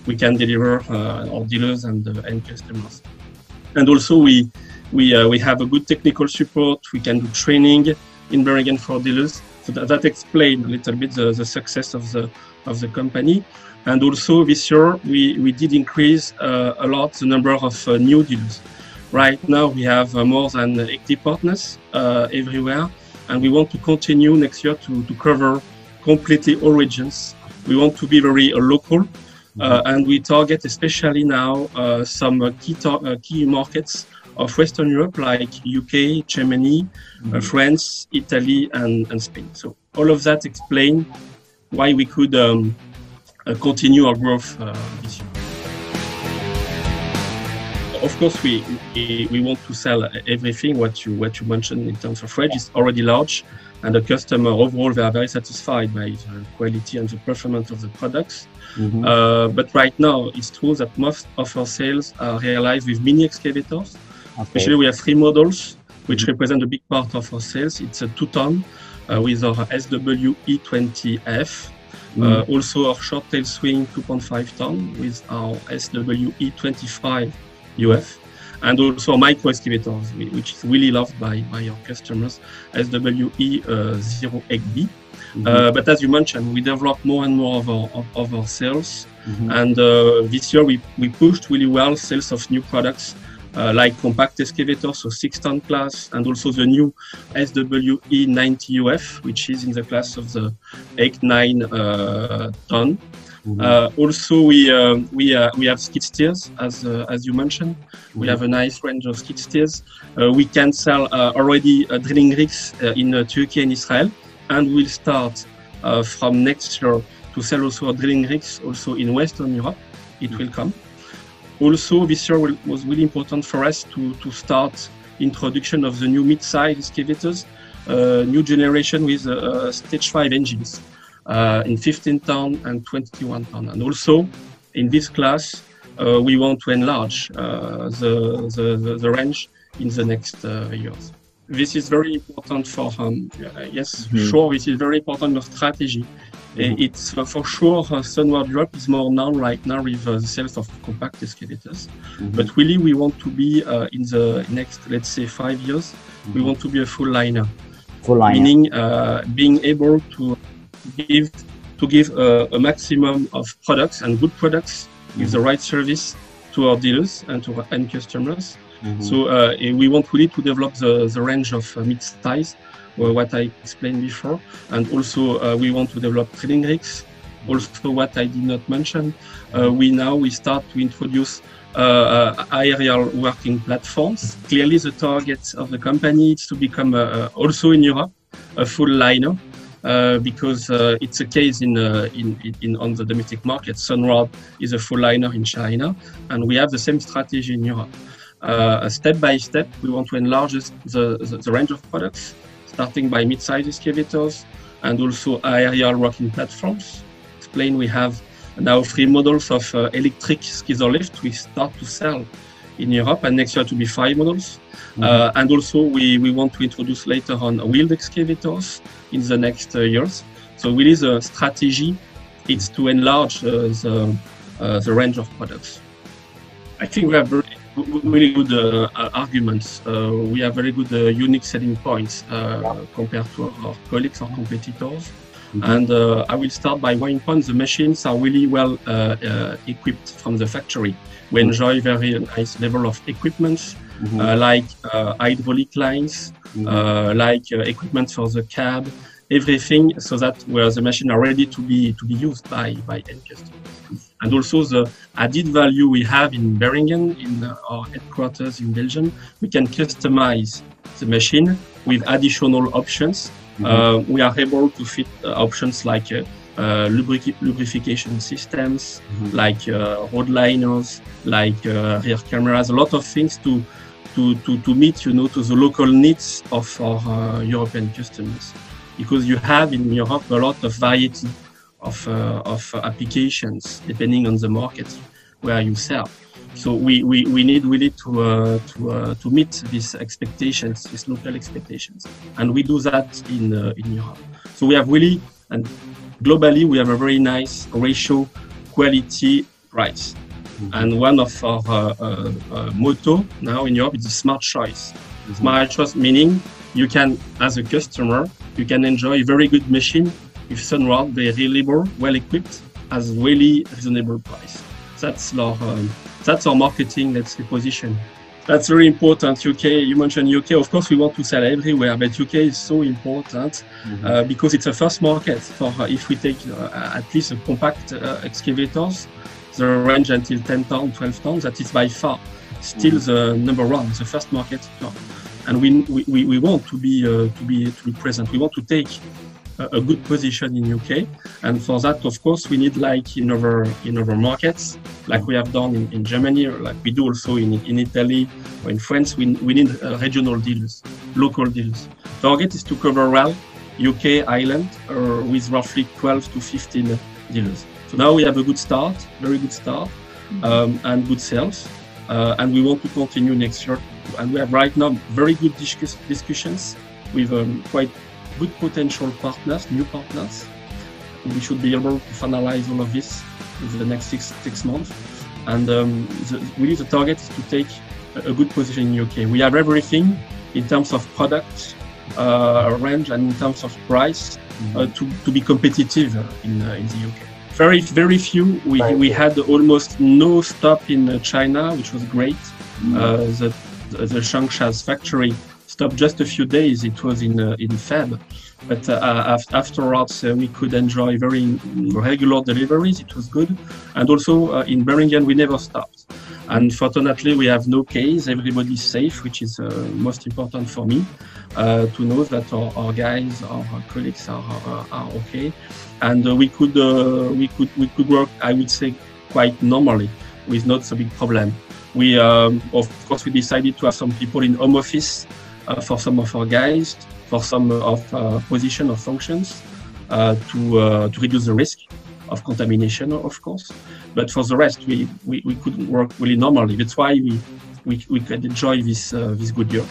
We can deliver our dealers and end customers. And also we have a good technical support. We can do training in Beringen for dealers. So that explains a little bit the success of the company. And also this year we did increase a lot the number of new dealers. Right now we have more than 80 partners everywhere, and we want to continue next year to cover completely all regions. We want to be very local. And we target especially now some key markets of Western Europe like UK, Germany, France, Italy, and Spain. So all of that explain why we could continue our growth this year. Of course, we want to sell everything. What you mentioned in terms of range is already large, and the customer overall, they are very satisfied by the quality and the performance of the products. But right now, it's true that most of our sales are realized with mini excavators. Especially, we have 3 models which represent a big part of our sales. It's a 2-ton with our SWE20F. Also, our short tail swing 2.5 ton with our SWE25 UF, and also micro excavators, which is really loved by our customers, SWE08B. But as you mentioned, we develop more and more of our sales, and this year we pushed really well sales of new products like compact excavators, so 6-ton class, and also the new SWE90 UF, which is in the class of the 8-9 ton. Also, we have skid steers, as you mentioned. We have a nice range of skid steers. We can sell already drilling rigs in Turkey and Israel, and we'll start from next year to sell also drilling rigs also in Western Europe. It will come. Also, this year was really important for us to start introduction of the new mid-size excavators, new generation with stage 5 engines. In 15-ton and 21-ton, and also in this class we want to enlarge the range in the next years. This is very important for sure. This is very important for strategy. It's for sure Sunward Europe is more known right now with the sales of compact excavators, but really we want to be in the next, let's say, 5 years. We want to be a full liner, meaning being able to give a maximum of products and good products with the right service to our dealers and to our end customers. So we want really to develop the range of mid-size, what I explained before, and also we want to develop drilling rigs. Also, what I did not mention, we start to introduce aerial working platforms. Clearly, the target of the company is to become also in Europe a full liner. Because it's a case on the domestic market. Sunrod is a full liner in China, and we have the same strategy in Europe. Step by step, we want to enlarge the range of products, starting by mid-size excavators and also aerial working platforms. Explain, we have now 3 models of electric skidder lift. We start to sell in Europe, and next year to be 5 models. And also we want to introduce later on wheeled excavators in the next years. So really the strategy is to enlarge the range of products. I think we have really good arguments. We have very good unique selling points compared to our colleagues or competitors. And I will start by one point. The machines are really well equipped from the factory. We enjoy very nice level of equipment, like hydraulic lines, like equipment for the cab, everything, so that where the machine are ready to be used by end customers. And also the added value we have in Beringen, in our headquarters in Belgium, we can customize the machine with additional options. We are able to fit options like lubrication systems, like road liners, like rear cameras, a lot of things to meet, to the local needs of our European customers. Because you have in Europe a lot of variety of applications depending on the market where you sell. So we need really to meet these expectations, these local expectations, and we do that in Europe. So we have really, and globally, we have a very nice ratio quality price. And one of our motto now in Europe is the smart choice. Smart choice meaning you can, as a customer, you can enjoy a very good machine with Sunrod, very reliable, well equipped, at really reasonable price. That's our marketing, let's say, position. That's very important. UK, you mentioned UK. Of course, we want to sell everywhere, but UK is so important because it's a first market for if we take at least a compact excavators, the range until 10 tons, 12 tons. That is by far still the number one, the first market. And we want to be present. We want to take a good position in UK. And for that, of course, we need, like in other markets, like we have done in Germany, or like we do also in Italy or in France, we need regional deals, local deals. Target is to cover well UK, Ireland, with roughly 12 to 15 dealers. So now we have a good start, very good start, and good sales. And we want to continue next year. And we have right now very good discussions with quite good potential partners, new partners. We should be able to finalize all of this in the next six months. And really the target is to take a good position in UK. We have everything in terms of product range and in terms of price to be competitive in the UK. Very few. We had almost no stop in China, which was great. The Changsha's factory stopped just a few days. It was in Feb, but afterwards we could enjoy very regular deliveries. It was good, and also in Birmingham we never stopped. And fortunately, we have no case. Everybody's safe, which is most important for me to know that our guys, our colleagues are okay, and we could work, I would say, quite normally with not so big problem. We of course we decided to have some people in home office for some of our guys, for some of position or functions to reduce the risk of contamination, of course. But for the rest, we could work really normally. That's why we could enjoy this good year.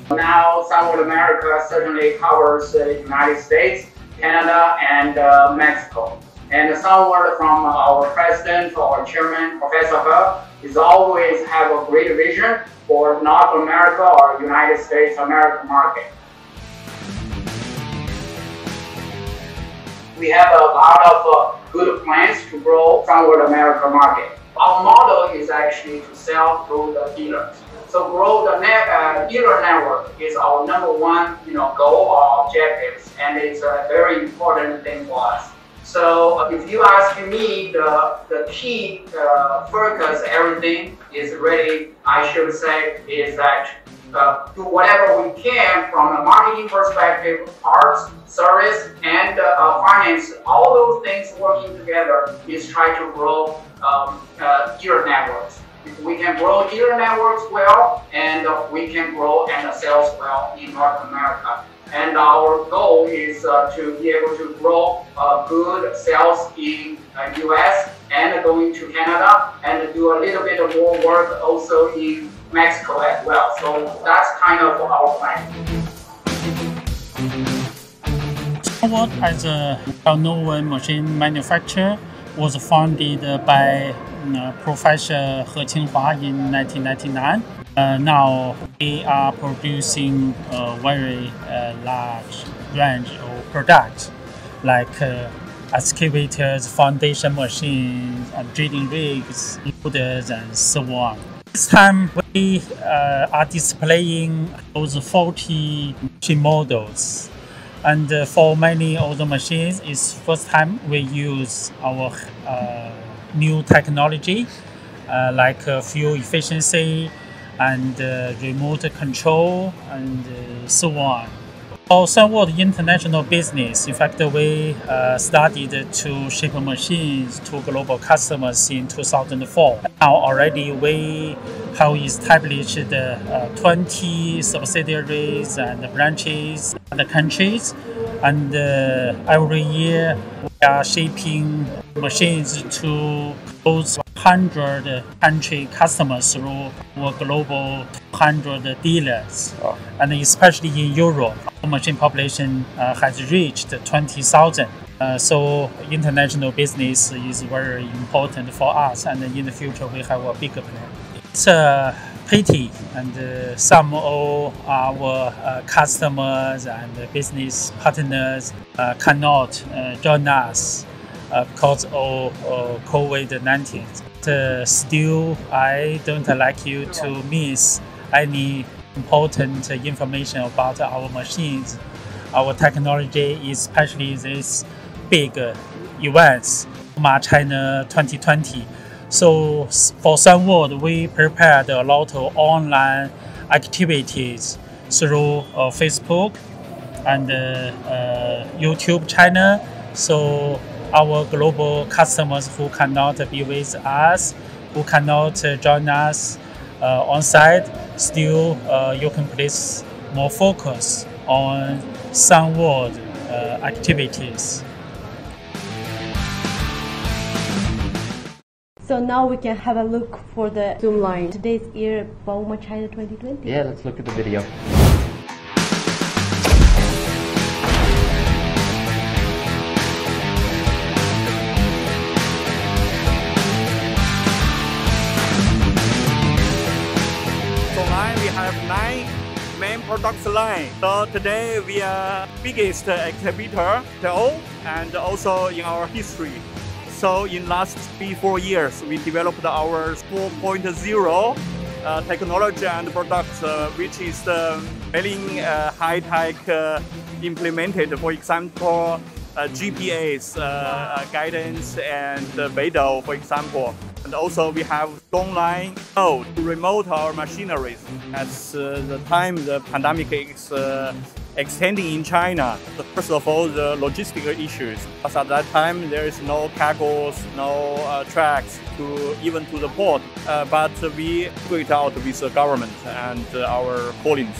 Now, Sunwood America certainly covers the United States, Canada, and Mexico. And Sunwood, from our president, our chairman, Professor He, is always have a great vision for North America or United States American market. We have a lot of good plans to grow Sunwood America market. Our model is actually to sell through the dealers. So grow the dealer network is our number one, goal or objectives, and it's a very important thing for us. So if you ask me, the key focus, everything is really, I should say, is that do whatever we can from a marketing perspective, parts, service, and finance, all those things working together is try to grow dealer networks. If we can grow dealer networks well, and we can grow and sales well in North America. And our goal is to be able to grow good sales in US and going to Canada, and do a little bit of more work also in Mexico as well. So that's kind of our plan. Sunwood, as a well-known machine manufacturer, was founded by Professor He Qinghua in 1999. Now we are producing a very large range of products like excavators, foundation machines, drilling rigs, loaders, and so on. This time we are displaying those 40 machine models. And for many of the machines, it's first time we use our new technology like fuel efficiency and remote control and so on. For Sunwood international business, in fact, we started to ship machines to global customers in 2004. Now already we have established 20 subsidiaries and branches in the countries, and every year we are shipping machines to close 100 country customers through our global 100 dealers. And especially in Europe, our machine population has reached 20,000. So international business is very important for us, and in the future we have a bigger plan. It's a pity, and some of our customers and business partners cannot join us because of COVID-19. Still, I don't like you to miss any important information about our machines, our technology, especially this big events, bauma China 2020. So for Sunwood, we prepared a lot of online activities through Facebook and YouTube channel. So our global customers who cannot be with us, who cannot join us on site, still you can place more focus on Sunward activities. So now we can have a look for the zoom line. Today's year, bauma China 2020. Yeah, let's look at the video. So line we have 9 main product line. So today we are biggest exhibitor and also in our history. So in last 3-4 years, we developed our 4.0 technology and products, which is very high-tech implemented. For example, GPS guidance and Beidou, for example. And also we have online to remote our machineries. As the time the pandemic is extending in China, first of all, the logistical issues. Because at that time, there is no cargos, no trucks even to the port. But we figured it out with the government and our colleagues.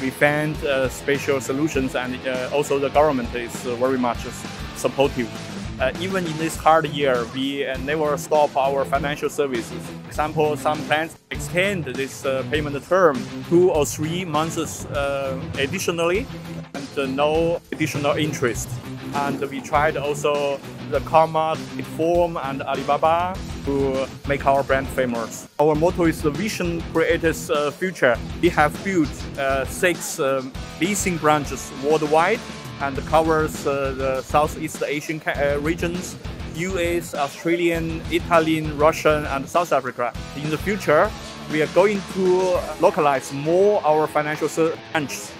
We found special solutions, and also the government is very much supportive. Even in this hard year, we never stop our financial services. For example, some plans extend this payment term 2 or 3 months additionally, and no additional interest. And we tried also the Conmart, Form, and Alibaba to make our brand famous. Our motto is the vision creates future. We have built 6 leasing branches worldwide and covers the Southeast Asian regions, US, Australian, Italian, Russian, and South Africa. In the future, we are going to localize more our financial branches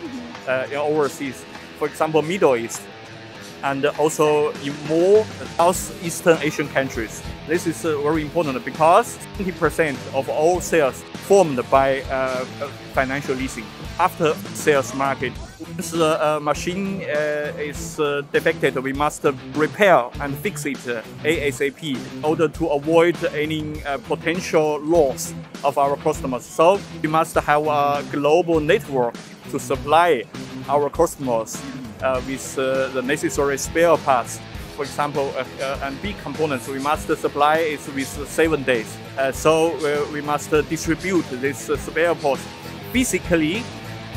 in overseas, for example, Middle East, and also in more Southeastern Asian countries. This is very important because 20% of all sales formed by financial leasing. After sales market, once the machine is defected, we must repair and fix it ASAP in order to avoid any potential loss of our customers. So we must have a global network to supply our customers with the necessary spare parts. For example, and big components, we must supply it with 7 days. So we must distribute this spare parts physically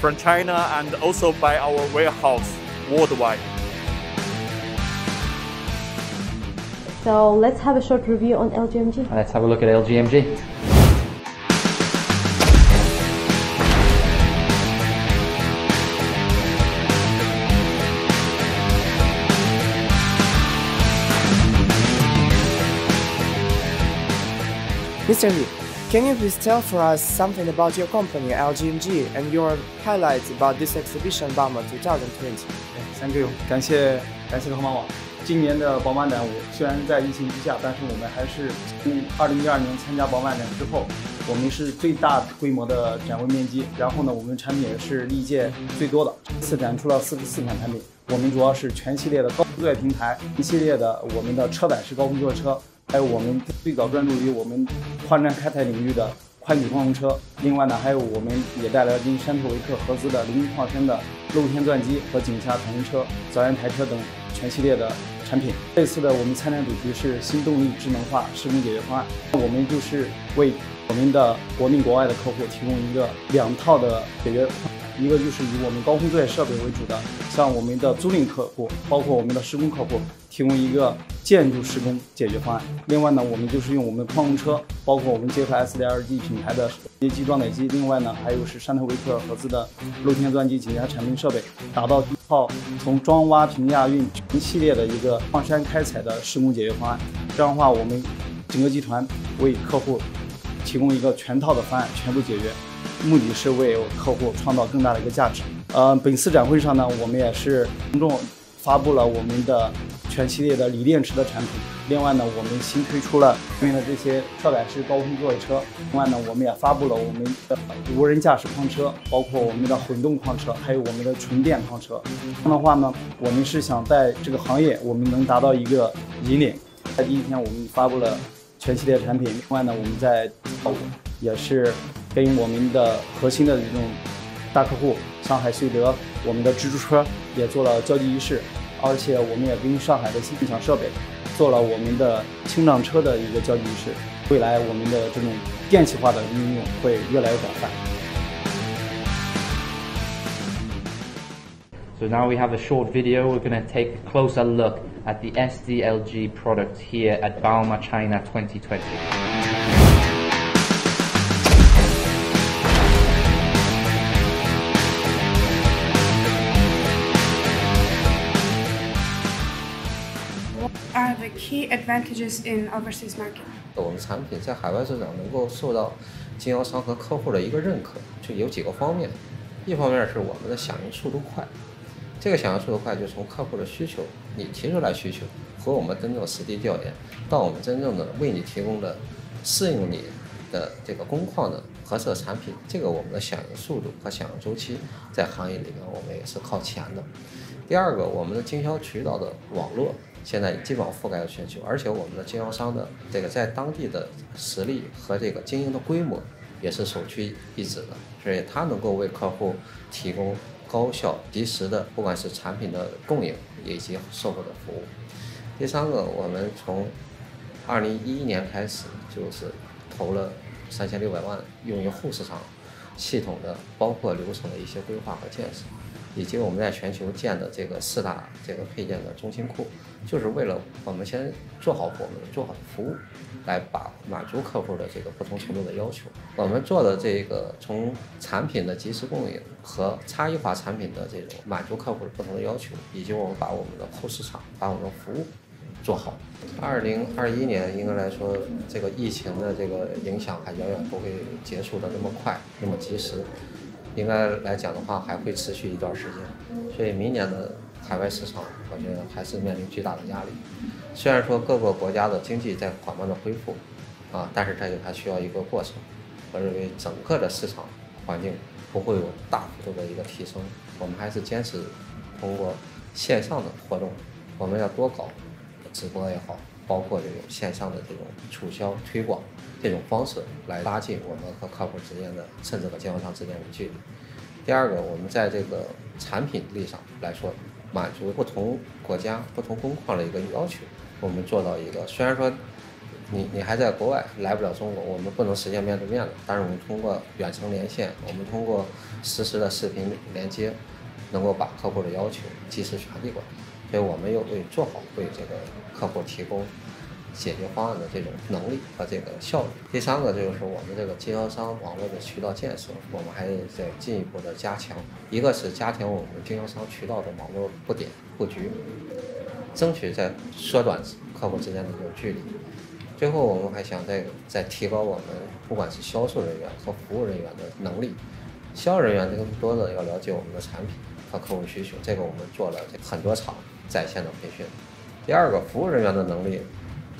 from China and also by our warehouse worldwide. So let's have a short review on LGMG. Let's have a look at LGMG. Mr. Li, can you please tell for us something about your company, LGMG, and your highlights about this exhibition, bauma 2020? Thank you， 感谢河马网。今年的宝马展，虽然在疫情之下，但是我们还是从2012年参加宝马展之后，我们是最大规模的展位面积。然后呢，我们产品也是历届最多的。这次展出了44款产品，我们主要是全系列的高工作平台，一系列的我们的车载式高工作车。还有我们最早专注于我们宽站开采领域的宽体矿用车，另外呢，还有我们也带来了跟山特维克合资的零矿山的露天钻机和井下弹车、早燃台车等全系列的产品。这次的我们参展主题是新动力智能化施工解决方案，我们就是为我们的国内国外的客户提供一个2套的解决方案。一个就是以我们高空作业设备为主的，像我们的租赁客户，包括我们的施工客户，提供一个建筑施工解决方案。另外呢，我们就是用我们的矿用车，包括我们结合 SDLG 品牌的街机装载机，另外呢，还有是山特维克合资的露天钻机井下产品设备，打造一套从装挖平压运全系列的一个矿山开采的施工解决方案。这样的话，我们整个集团为客户提供一个全套的方案，全部解决。目的是为客户创造更大的一个价值。本次展会上呢，我们也是隆重发布了我们的全系列的锂电池的产品。另外呢，我们新推出了对面的这些跳摆式高空座位车。另外呢，我们也发布了我们的无人驾驶矿车，包括我们的混动矿车，还有我们的纯电矿车。这样的话呢，我们是想在这个行业我们能达到一个引领。在第一天，我们发布了全系列产品。另外呢，我们在也是跟我们的核心的这种大客户上海瑞德，我们的蜘蛛车也做了交际仪式，而且我们也跟上海的新共享设备做了我们的轻障车的一个交际仪式。未来我们的这种电气化的应用会越来越广泛。So now we have a short video. We're going to take a closer look at the SDLG product here at bauma China 2020. What are the key advantages in overseas market? 我们产品在海外市场能够受到经销商和客户的一个认可，就有几个方面。一方面是我们的响应速度快，这个响应速度快就从客户的需求，你提出来需求和我们真正实地调研，到我们真正的为你提供的适应你的这个工况的合适的产品，这个我们的响应速度和响应周期在行业里面我们也是靠前的。第二个，我们的经销渠道的网络现在基本上覆盖了全球，而且我们的经销商的这个在当地的实力和这个经营的规模也是首屈一指的，所以它能够为客户提供高效及时的不管是产品的供应以及售后的服务。第三个，我们从2011年开始就是投了3600万用于后市场系统的包括流程的一些规划和建设，以及我们在全球建的这个4大这个配件的中心库，就是为了我们先做好我们做好的服务，来满足客户的这个不同程度的要求。我们做的这个从产品的及时供应和差异化产品的这种满足客户的不同的要求，以及我们把我们的后市场把我们的服务做好。2021年应该来说，这个疫情的这个影响还远远不会结束的那么快那么及时，应该来讲的话还会持续一段时间，所以明年的海外市场我觉得还是面临巨大的压力。虽然说各个国家的经济在缓慢的恢复但是这个还需要一个过程。我认为整个的市场环境不会有大幅度的一个提升，我们还是坚持通过线上的活动，我们要多搞直播也好，包括这种线上的这种促销推广这种方式来拉近我们和客户之间的，甚至和经销商之间的距离。第二个，我们在这个产品力上来说，满足不同国家不同工况的一个要求，我们做到一个虽然说你还在国外来不了中国，我们不能实现面对面的，但是我们通过远程连线，我们通过实时的视频连接，能够把客户的要求及时传递过来，所以我们又为做好为这个客户提供解决方案的这种能力和这个效率。第三个就是我们这个经销商网络的渠道建设，我们还在进一步的加强。一个是加强我们经销商渠道的网络布局，争取在缩短客户之间的这种距离。最后我们还想再提高我们不管是销售人员和服务人员的能力。销售人员更多的要了解我们的产品和客户需求，这个我们做了很多场在线的培训。第二个，服务人员的能力，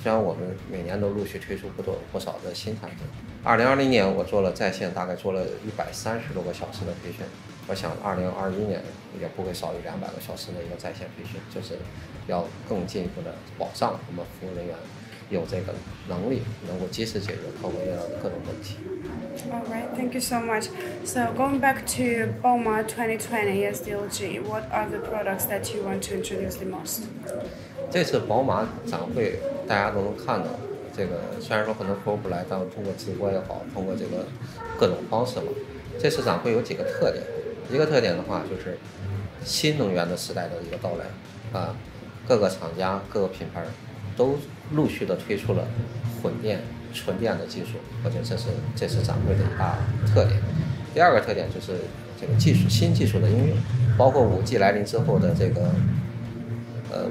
虽然我们每年都陆续推出不少的新产品。2020年我做了在线，大概做了130多个小时的培训。我想2021年也不会少于200个小时的一个在线培训，就是要更进一步的保障我们服务人员有这个能力，能够及时解决客户遇到的各种问题。All right, thank you so much. So going back to bauma 2020 SDLG, what are the products that you want to introduce the most? 这次宝马展会大家都能看到，这个虽然说很多客户不来，但通过直播也好，通过这个各种方式嘛。这次展会有几个特点，一个特点的话就是新能源的时代的一个到来各个厂家各个品牌都陆续的推出了混电纯电的技术，我觉得这是展会的一大特点。第二个特点就是这个新技术的应用，包括5G 来临之后的这个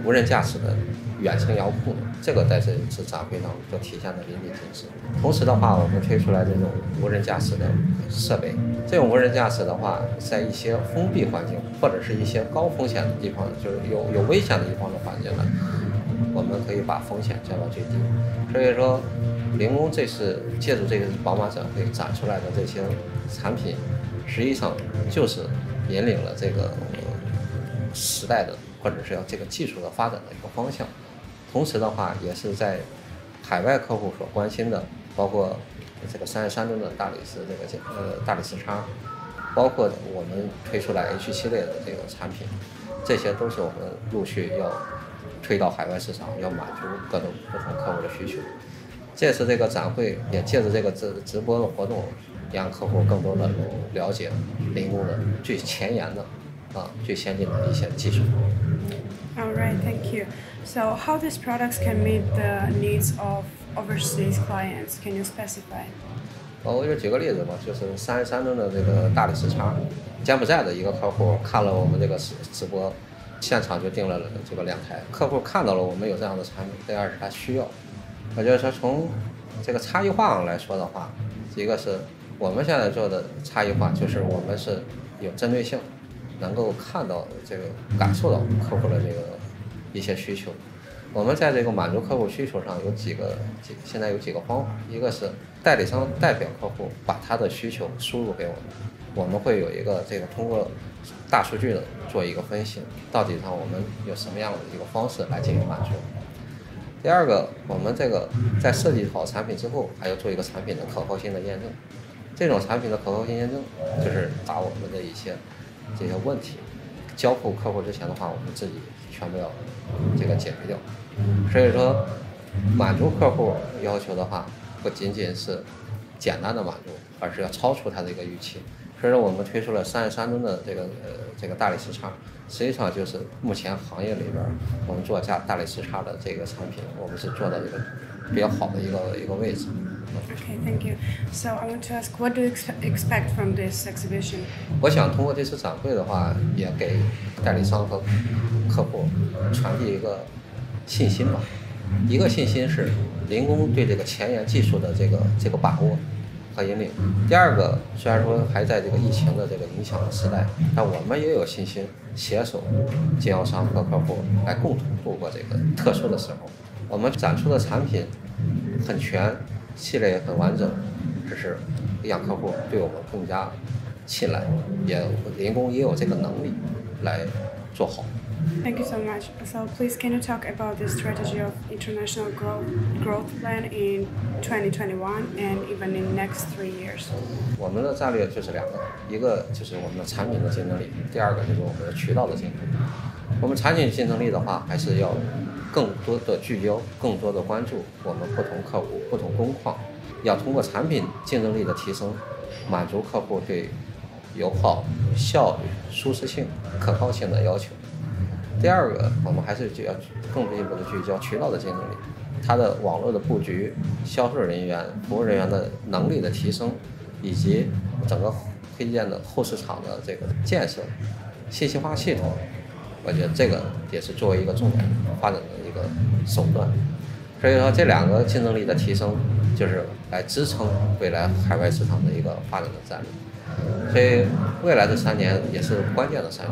无人驾驶的远程遥控，这个在这次展会上都体现的淋漓尽致。同时的话，我们推出来这种无人驾驶的设备，这种无人驾驶的话，在一些封闭环境或者是一些高风险的地方，就是有危险的地方的环境呢，们可以把风险降到最低。所以说，零工这次借助这个宝马展会展出来的这些产品，实际上就是引领了这个时代的或者是要这个技术的发展的一个方向。同时的话，也是在海外客户所关心的，包括这个33吨的大理石大理石叉，包括我们推出来 H 系列的这个产品，这些都是我们陆续要推到海外市场，要满足各种不同客户的需求。这次这个展会也借着这个直播的活动，让客户更多的了解零工的最前沿的最先进的一些技术。All right, thank you. So, how these products can meet the needs of overseas clients? Can you specify? 我就举个例子吧，就是33吨的这个大理石叉，柬埔寨的一个客户看了我们这个直播，现场就订了这个2台。客户看到了我们有这样的产品，第二是他需要。我觉得说从这个差异化上来说的话，一个是我们现在做的差异化，就是我们是有针对性，能够看到这个感受到客户的这个一些需求。我们在这个满足客户需求上有现在有几个方法，一个是代理商代表客户把他的需求输入给我们，我们会有一个这个通过大数据的做一个分析，到底上我们有什么样的一个方式来进行满足。第二个，我们这个在设计好产品之后，还要做一个产品的可靠性的验证。这种产品的可靠性验证，就是把我们的一些这些问题交付客户之前的话，我们自己全部要这个解决掉。所以说，满足客户要求的话，不仅仅是简单的满足，而是要超出他的一个预期。所以说，我们推出了33吨的这个大理石叉，实际上就是目前行业里边我们做大理石叉的这个产品，我们是做到一个比较好的一个位置。Okay, thank you. So I want to ask, what do you expect from this exhibition? 我想通过这次展会的话，也给代理商和客户传递一个信心吧。一个信心是零工对这个前沿技术的这个把握和引领。第二个，虽然说还在这个疫情的这个影响的时代，但我们也有信心携手经销商和客户来共同度过这个特殊的时候。我们展出的产品很全，系列也很完整，只是让客户对我们更加信赖，零工也有这个能力来做好。Thank you so much. So please, can you talk about the strategy of international growth plan in 2021 and even in next 3 years? 我们的战略就是2个，一个就是我们的产品的竞争力，第二个就是我们的渠道的竞争力。我们产品竞争力的话，还是要更多的聚焦，更多的关注我们不同客户、不同工况，要通过产品竞争力的提升，满足客户对油耗、效率、舒适性、可靠性的要求。第二个，我们还是要更进一步的聚焦渠道的竞争力，它的网络的布局、销售人员、服务人员的能力的提升，以及整个配件的后市场的这个建设、信息化系统，我觉得这个也是作为一个重点发展的一个手段。所以说，这2个竞争力的提升，就是来支撑未来海外市场的一个发展的战略。所以未来的3年也是关键的3年，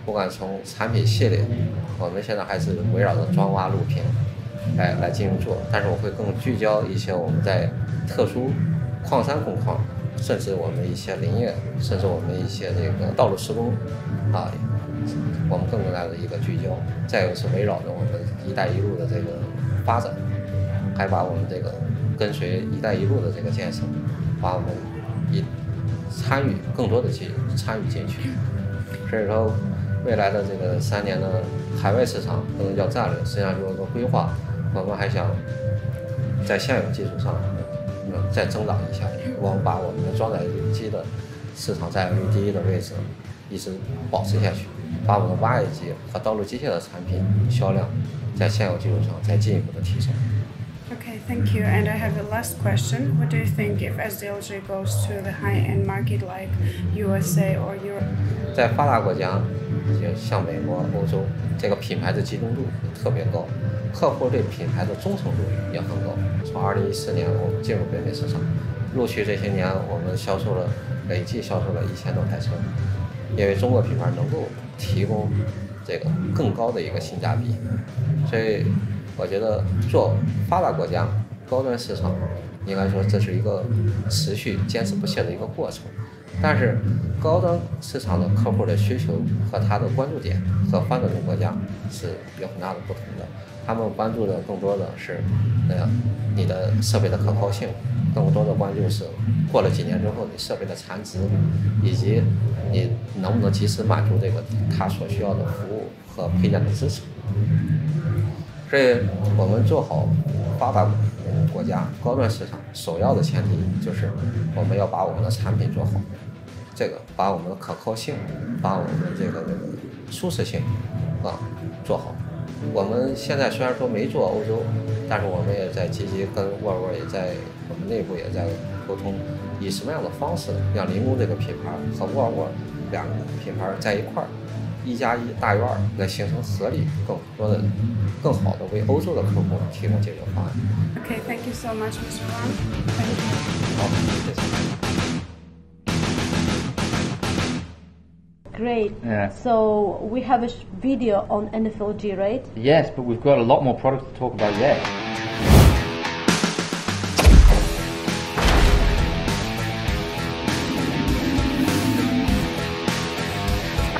不管从产品系列，我们现在还是围绕着砖挖路平来进行做，但是我会更聚焦一些我们在特殊矿山工况，甚至我们一些林业，甚至我们一些这个道路施工我们更大的一个聚焦。再有是围绕着我们一带一路的这个发展，还把我们这个跟随一带一路的这个建设，把我们更多的参与进去。所以说，未来的这个3年的海外市场不能叫战略，实际上就是个规划。我们还想在现有基础上再增长一下，我们把我们的装载机的市场占有率第1的位置一直保持下去，把我们的挖掘机和道路机械的产品销量在现有基础上再进一步的提升。Okay, thank you. And I have a last question. What do you think if SDLG goes to the high-end market like USA or Europe? 在发达国家，像美国、欧洲，这个品牌的集中度特别高，客户对品牌的忠诚度也很高。从2014年我们进入北美市场，陆续这些年我们累计销售了1000多台车，因为中国品牌能够提供这个更高的一个性价比，所以我觉得做发达国家高端市场，应该说这是一个持续坚持不懈的一个过程。但是高端市场的客户的需求和他的关注点和发展中国家是有很大的不同的。他们关注的更多的是你的设备的可靠性，更多的关注是过了几年之后你设备的残值，以及你能不能及时满足这个他所需要的服务和配件的支持。所以我们做好发达国家高端市场首要的前提就是我们要把我们的产品做好，这个把我们的可靠性，把我们的这个舒适性做好。我们现在虽然说没做欧洲，但是我们也在积极跟沃尔沃也在我们内部也在沟通，以什么样的方式让零工这个品牌和沃尔沃两个品牌在一块儿，1+1大于2，来形成合力，更好的为欧洲的客户提供解决方案。Okay, thank you so much, Mr. Wang. Thank you. 好，谢谢。Great. Yeah. So we have a video on NFLG, right? Yes, but we've got a lot more products to talk about yet.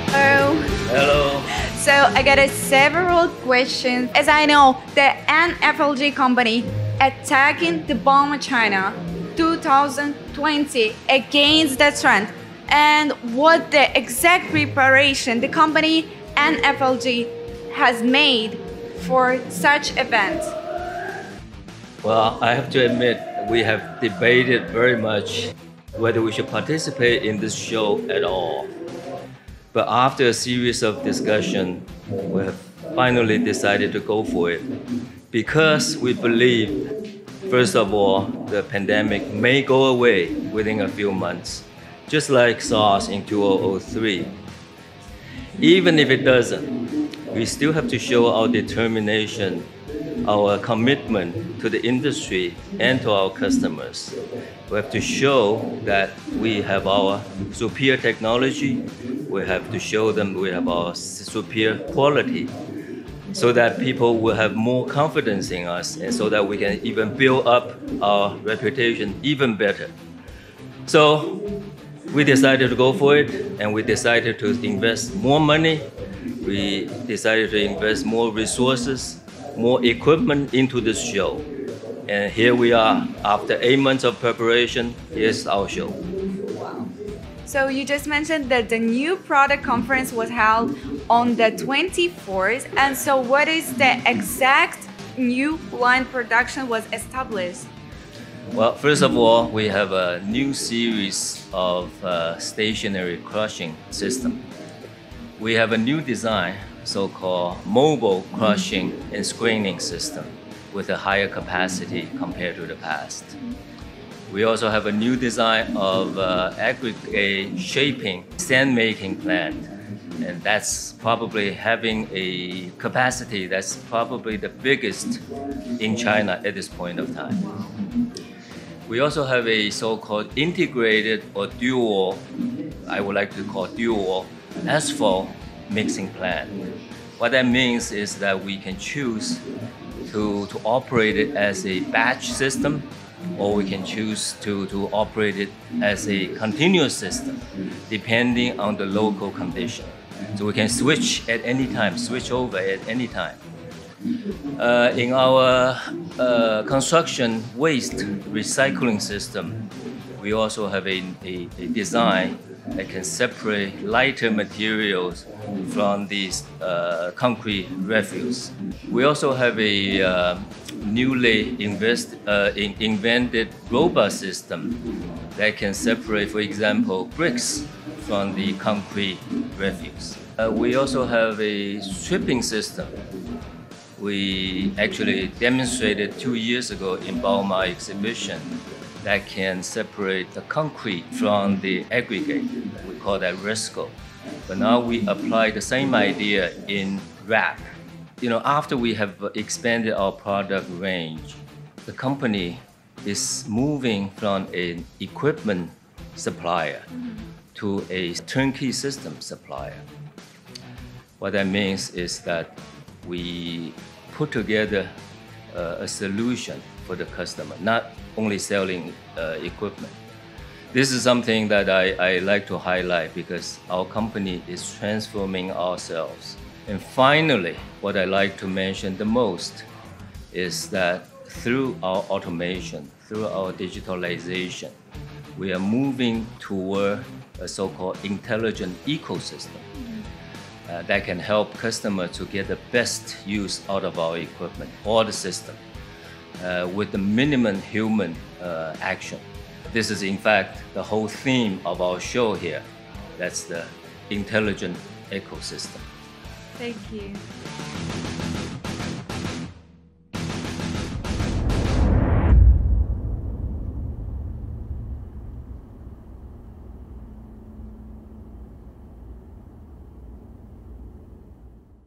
Hello. Hello. So I got several questions. As I know, the NFLG company attacking the bauma China 2020 against the trend, and what the exact preparation the company NFLG has made for such events. Well, I have to admit, we have debated very much whether we should participate in this show at all. But after a series of discussion, we have finally decided to go for it because we believe, first of all, the pandemic may go away within a few months, just like SARS in 2003. Even if it doesn't, we still have to show our determination, our commitment to the industry and to our customers. We have to show that we have our superior technology. We have to show them we have our superior quality so that people will have more confidence in us and so that we can even build up our reputation even better. So we decided to go for it, and we decided to invest more money. We decided to invest more resources, more equipment into this show. And here we are, after 8 months of preparation, here's our show. So you just mentioned that the new product conference was held on the 24th, and so what is the exact new line production was established? Well, first of all, we have a new series of stationary crushing system. We have a new design, so-called mobile crushing and screening system with a higher capacity compared to the past. We also have a new design of aggregate shaping sand making plant, and that's probably having a capacity that's probably the biggest in China at this point of time. We also have a so-called integrated or dual, I would like to call dual asphalt mixing plant. What that means is that we can choose to operate it as a batch system, or we can choose to operate it as a continuous system, depending on the local condition. So we can switch at any time, switch over at any time. In our construction waste recycling system, we also have a design that can separate lighter materials from these concrete refuse. We also have a newly invented robot system that can separate, for example, bricks from the concrete refuse. We also have a stripping system. We actually demonstrated 2 years ago in bauma exhibition that can separate the concrete from the aggregate. We call that RISCO. But now we apply the same idea in wrap. You know, after we have expanded our product range, the company is moving from an equipment supplier to a turnkey system supplier. What that means is that we put together a solution for the customer, not only selling equipment. This is something that I like to highlight because our company is transforming ourselves. And finally, what I like to mention the most is that through our automation, through our digitalization, we are moving toward a so-called intelligent ecosystem that can help customers to get the best use out of our equipment or the system with the minimum human action. This is in fact the whole theme of our show here. That's the intelligent ecosystem. Thank you.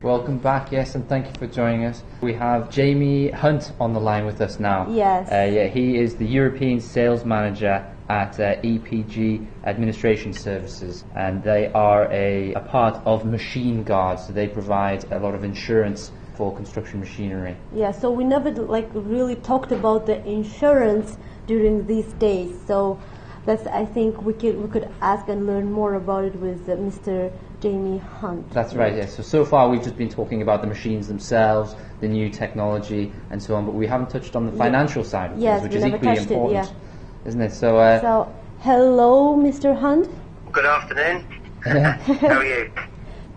Welcome back, yes, and thank you for joining us. We have Jamie Hunt on the line with us now. Yes. He is the European Sales Manager at EPG Administration Services, and they are a part of Machine Guard, so they provide a lot of insurance for construction machinery. Yeah, so we never really talked about the insurance during these days, so that's, I think we could ask and learn more about it with Mr. Jamie Hunt. That's right, yes. So far we've just been talking about the machines themselves, the new technology and so on, but we haven't touched on the financial side of things, which is equally important, isn't it? So, hello, Mr. Hunt. Good afternoon. How are you?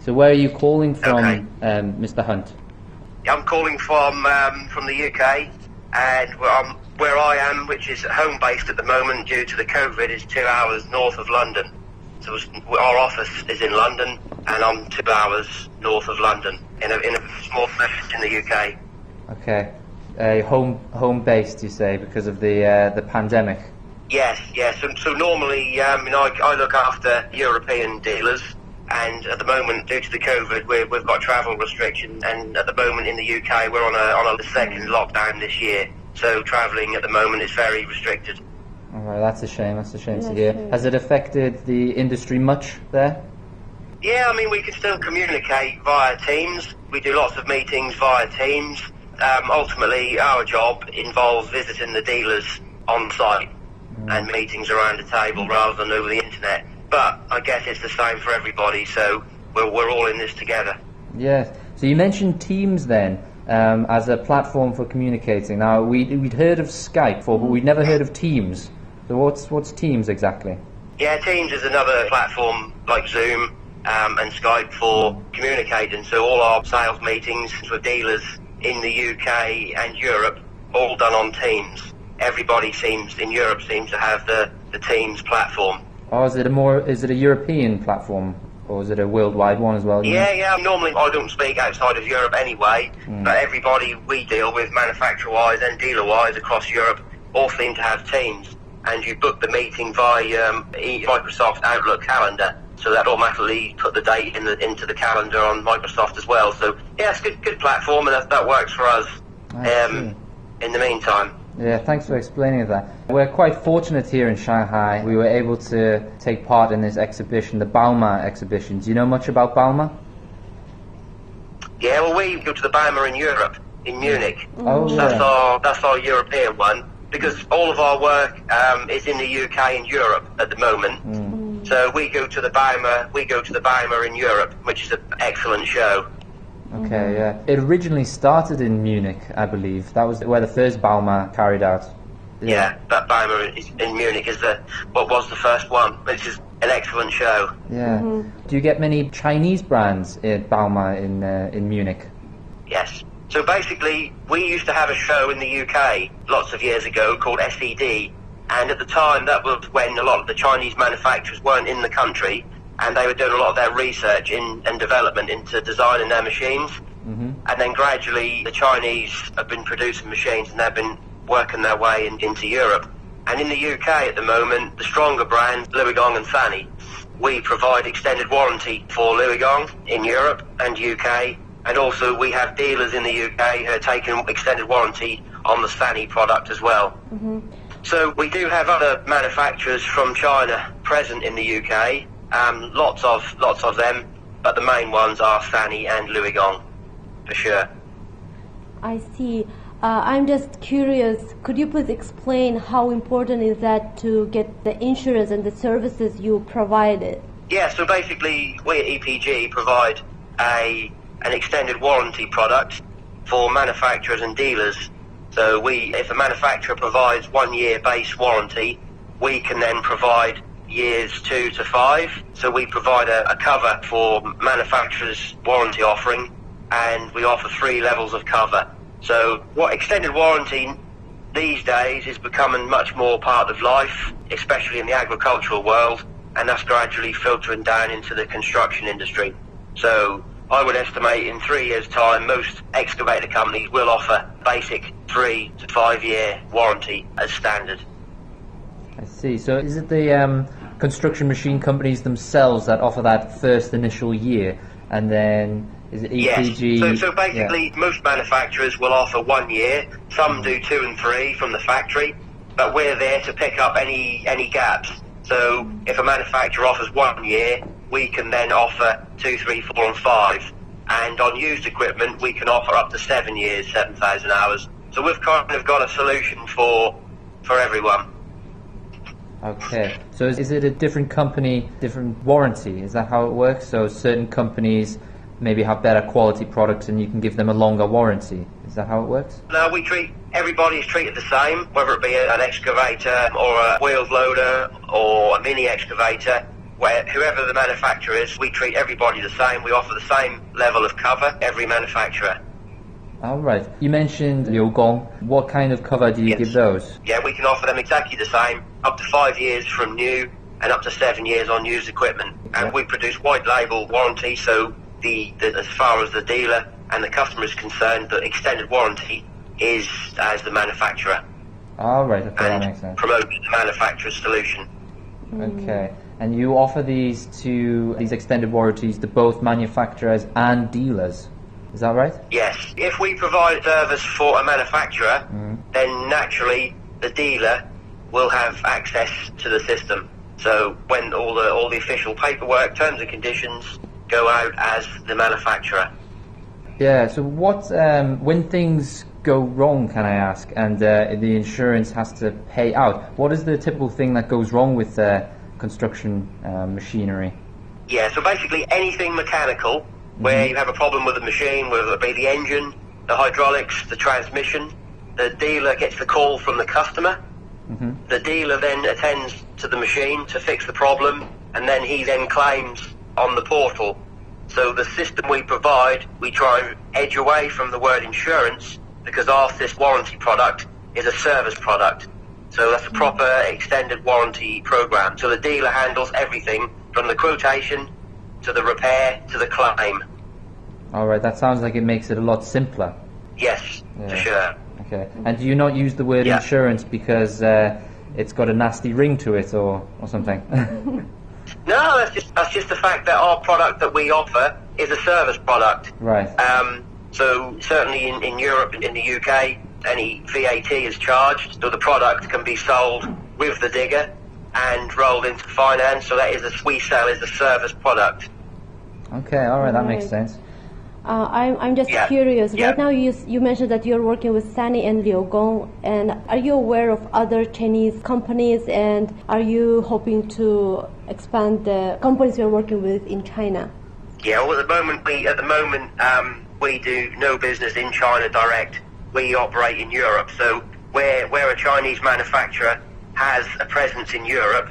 So where are you calling from, Mr. Hunt? I'm calling from the UK, and where I am, which is home based at the moment due to the COVID, is 2 hours north of London. So our office is in London, and I'm 2 hours north of London in a small village in the UK. Okay, home based, you say, because of the pandemic. Yes. So normally, I look after European dealers, and at the moment, due to the COVID, we've got travel restrictions, and at the moment in the UK, we're on a second lockdown this year. So travelling at the moment is very restricted. All right, that's a shame to hear. Has it affected the industry much there? Yeah, I mean, we can still communicate via Teams. We do lots of meetings via Teams. Ultimately, our job involves visiting the dealers on site and meetings around the table rather than over the internet. But I guess it's the same for everybody, so we're all in this together. Yes. So you mentioned Teams then as a platform for communicating. Now, we'd heard of Skype before, but we'd never heard of Teams. So what's Teams exactly? Yeah, Teams is another platform like Zoom and Skype for communicating. So all our sales meetings with dealers in the UK and Europe, all done on Teams. Everybody in Europe seems to have the Teams platform. Oh, is it a European platform, or is it a worldwide one as well? Yeah. Normally I don't speak outside of Europe anyway, but everybody we deal with, manufacturer-wise and dealer-wise across Europe, all seem to have Teams. And you book the meeting via Microsoft Outlook calendar, so that automatically put the date into the calendar on Microsoft as well. So yeah, it's a good platform, and that works for us in the meantime. Yeah, thanks for explaining that. We're quite fortunate here in Shanghai. We were able to take part in this exhibition, the bauma exhibition. Do you know much about bauma? Yeah, well, we go to the bauma in Europe, in Munich. Oh, yeah. That's our European one, because all of our work is in the UK and Europe at the moment. So we go to the bauma in Europe, which is an excellent show. Okay, yeah. It originally started in Munich, I believe. That was where the first bauma carried out. Yeah, that bauma in Munich is what was the first one, which is an excellent show. Yeah. Do you get many Chinese brands at bauma in Munich? Yes. So basically, we used to have a show in the UK lots of years ago called SED, and at the time that was when a lot of the Chinese manufacturers weren't in the country, and they were doing a lot of their research and development into designing their machines. And then gradually the Chinese have been producing machines, and they've been working their way into Europe. And in the UK at the moment, the stronger brands, Louis Gong and Sany, we provide extended warranty for Louis Gong in Europe and UK. And also we have dealers in the UK who are taking extended warranty on the Sany product as well. So we do have other manufacturers from China present in the UK, lots of them, but the main ones are Sany and Louis Gong, for sure. I see. I'm just curious, could you please explain how important is that to get the insurance and the services you provided? Yeah, so basically we at EPG provide an extended warranty product for manufacturers and dealers. So if a manufacturer provides 1 year base warranty, we can then provide years 2 to 5. So we provide a cover for manufacturers' warranty offering, and we offer 3 levels of cover. So what extended warranty these days is becoming much more part of life, especially in the agricultural world, and that's gradually filtering down into the construction industry. So I would estimate in 3 years' time, most excavator companies will offer basic 3 to 5 year warranty as standard. I see. So is it the construction machine companies themselves that offer that first initial year, and then is it EPG? Yes. So basically, most manufacturers will offer 1 year. Some do 2 and 3 from the factory, but we're there to pick up any gaps. So if a manufacturer offers 1 year, we can then offer 2, 3, 4, and 5. And on used equipment, we can offer up to 7 years, 7,000 hours. So we've kind of got a solution for everyone. Okay. So is it a different company, different warranty? Is that how it works? So certain companies maybe have better quality products and you can give them a longer warranty. Is that how it works? No, everybody is treated the same, whether it be an excavator or a wheeled loader or a mini excavator. Whoever the manufacturer is, we treat everybody the same. We offer the same level of cover, every manufacturer. All right. You mentioned Liugong. What kind of cover do you give those? Yeah, we can offer them exactly the same, up to 5 years from new and up to 7 years on used equipment. Okay. And we produce white label warranty, so as far as the dealer and the customer is concerned, the extended warranty is as the manufacturer. All right, okay, that makes sense. Promote the manufacturer's solution. Okay, and you offer these extended warranties to both manufacturers and dealers. Is that right? Yes. If we provide service for a manufacturer, then naturally the dealer will have access to the system. So when all the official paperwork, terms and conditions go out as the manufacturer. Yeah, so when things go wrong, can I ask, and the insurance has to pay out, what is the typical thing that goes wrong with construction machinery? Yeah, so basically anything mechanical, where you have a problem with the machine, whether it be the engine, the hydraulics, the transmission, the dealer gets the call from the customer. The dealer then attends to the machine to fix the problem, and then he then claims on the portal. So the system we provide, we try and edge away from the word insurance, because this warranty product is a service product. So that's a proper extended warranty program. So the dealer handles everything from the quotation to the repair to the claim. All right, that sounds like it makes it a lot simpler. Yes, for sure. Okay, and do you not use the word insurance because it's got a nasty ring to it or something? No, that's just the fact that our product that we offer is a service product. Right. So certainly in Europe and in the UK, any VAT is charged, so the product can be sold with the digger and rolled into finance. So we sell as a service product. Okay, all right, that makes sense. I'm just curious. Right now, you mentioned that you're working with Sany and Liugong, and are you aware of other Chinese companies? And are you hoping to expand the companies you're working with in China? Yeah, well, at the moment, we do no business in China direct. We operate in Europe. So where a Chinese manufacturer has a presence in Europe,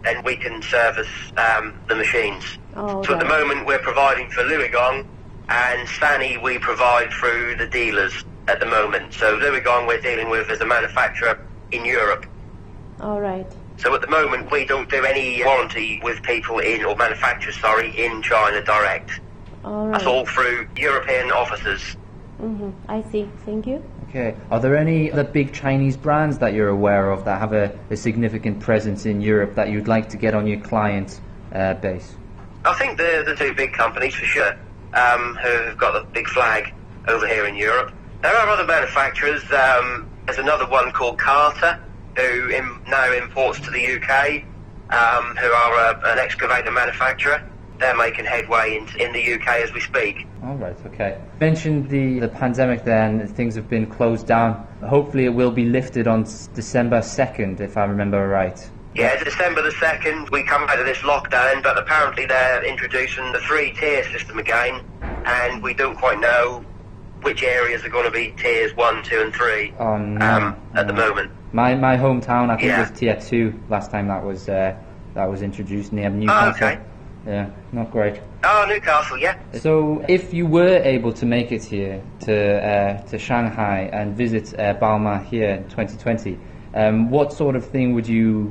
then we can service the machines. So at the moment, we're providing for Liugong. And Sany we provide through the dealers at the moment. So Liugong we're dealing with as a manufacturer in Europe. All right. So at the moment we don't do any warranty with people or manufacturers, in China direct. All right. That's all through European offices. I see. Thank you. Okay. Are there any other big Chinese brands that you're aware of that have a significant presence in Europe that you'd like to get on your client base? I think the two big companies for sure. Who've got a big flag over here in Europe. There are other manufacturers. There's another one called Carter, who now imports to the UK, who are an excavator manufacturer. they're making headway in the UK as we speak. All right, okay. You mentioned the pandemic then, things have been closed down. Hopefully it will be lifted on December 2nd, if I remember right. Yeah, December the 2nd, we come out of this lockdown, but apparently they're introducing the 3-tier system again, and we don't quite know which areas are going to be tiers 1, 2 and 3 at the moment. My hometown, I think, Yeah. was tier 2 last time that was introduced near Newcastle. Oh, okay. Yeah, not great. Oh, Newcastle, yeah. So, if you were able to make it here to Shanghai and visit bauma here in 2020, what sort of thing would you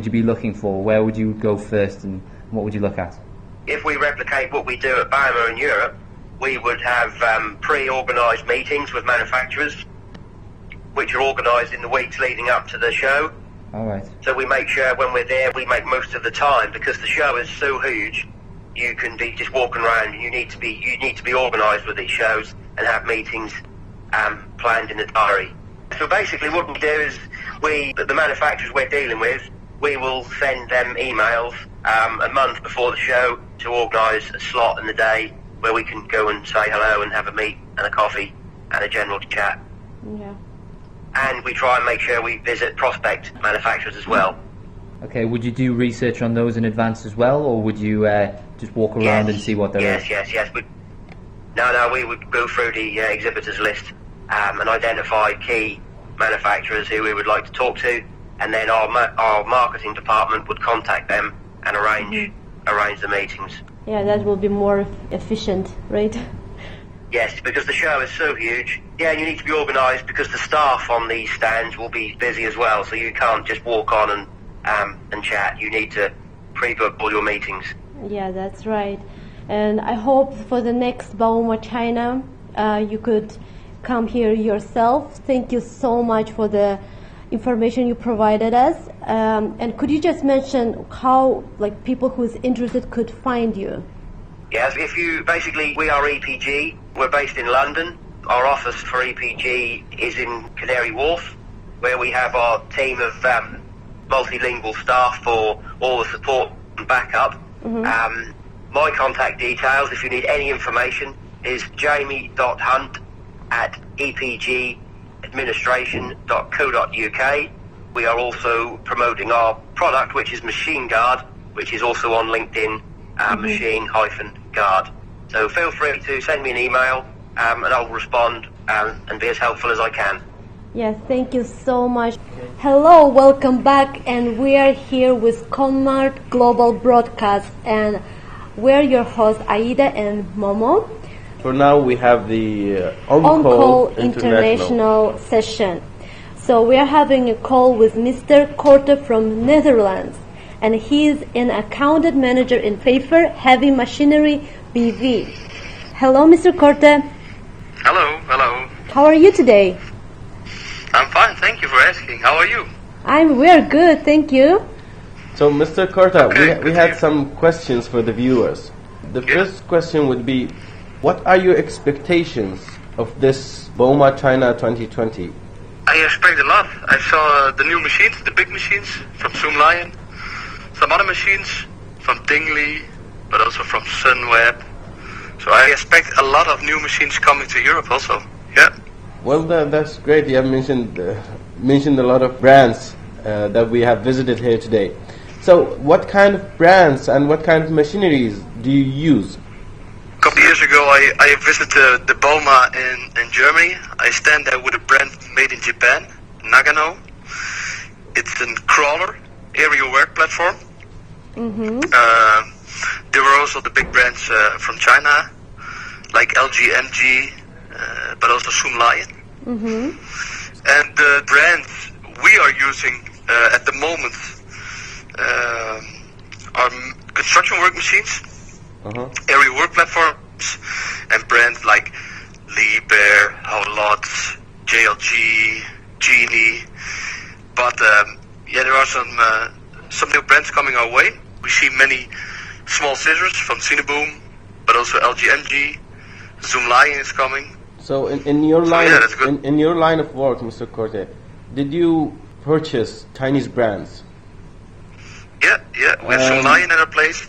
be looking for? Where would you go first, and what would you look at? If we replicate what we do at bauma in Europe, we would have pre-organised meetings with manufacturers, which are organised in the weeks leading up to the show. All right. So we make sure when we're there, we make most of the time, because the show is so huge. You can be just walking around, and you need to be organised with these shows and have meetings planned in the diary. So basically, what we do is the manufacturers we're dealing with, we will send them emails a month before the show to organise a slot in the day where we can go and say hello and have a meet and a coffee and a general chat. Yeah. And we try and make sure we visit prospect manufacturers as well. Okay, would you do research on those in advance as well, or would you just walk around and see what there is? Yes. No, we would go through the exhibitors list and identify key manufacturers who we would like to talk to, and then our marketing department would contact them and arrange the meetings. Yeah, that will be more efficient, right? Yes, because the show is so huge. Yeah, you need to be organised because the staff on these stands will be busy as well, so you can't just walk on and chat. You need to pre-book all your meetings. Yeah, that's right. And I hope for the next bauma China, you could come here yourself. Thank you so much for the information you provided us. And could you just mention how, people who's interested could find you? Yes, we are EPG. We're based in London. Our office for EPG is in Canary Wharf, where we have our team of multilingual staff for all the support and backup. Mm-hmm. My contact details, if you need any information, is jamie.hunt@epgadministration.co.uk. We are also promoting our product, which is Machine Guard, which is also on LinkedIn, machine-guard. So feel free to send me an email, and I'll respond and be as helpful as I can. Yes, thank you so much. Hello, welcome back, and we are here with Conmart Global Broadcast, and we're your hosts, Aida and Momo. For now, we have the on-call international session. So we are having a call with Mr. Korte from Netherlands, and he's an account manager in Pfeiffer Heavy Machinery BV. Hello, Mr. Korte. Hello. How are you today? I'm fine, thank you for asking. How are you? We're good, thank you. So, Mr. Korte, we had some questions for the viewers. The first question would be, what are your expectations of this bauma China 2020? I expect a lot. I saw the new machines, the big machines from Zoom Lion, some other machines from Dingley, but also from Sunweb. So I expect a lot of new machines coming to Europe also. Yeah. Well, that's great. You have mentioned a lot of brands that we have visited here today. So, what kind of brands and what kind of machineries do you use? A couple of years ago, I visited the bauma in Germany. I stand there with a brand made in Japan, Nagano. It's a crawler, aerial work platform. Mm-hmm. There were also the big brands from China, like LG, MG, but also Zoom Lion. Mm-hmm. And the brands we are using at the moment are construction work machines, aerial work platforms, and brands like Liebherr, Howlot, JLG, Genie. But there are some new brands coming our way. We see many small scissors from Cineboom, but also LG, MG. Zoom Lion is coming. So in your line in your line of work, Mr. Korte, did you purchase Chinese brands? Yeah, we have Zoom Lion at our place.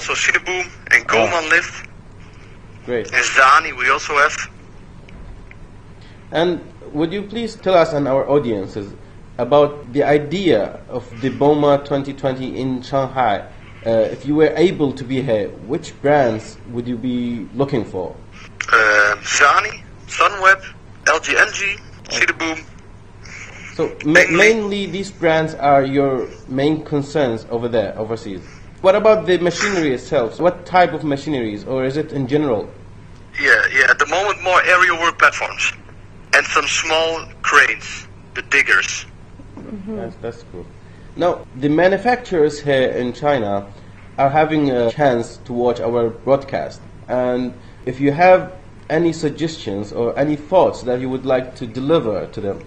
also Cityboom and Goman lift. Great. And Zani we also have. And would you please tell us and our audiences about the idea of the bauma 2020 in Shanghai? If you were able to be here, which brands would you be looking for? Zani, Sunweb, LGNG, Cityboom. So mainly these brands are your main concerns over there, overseas. What about the machinery itself? What type of machineries, or is it in general? Yeah. At the moment, more aerial work platforms and some small cranes, the diggers. That's cool. Now, the manufacturers here in China are having a chance to watch our broadcast. And if you have any suggestions or any thoughts that you would like to deliver to them,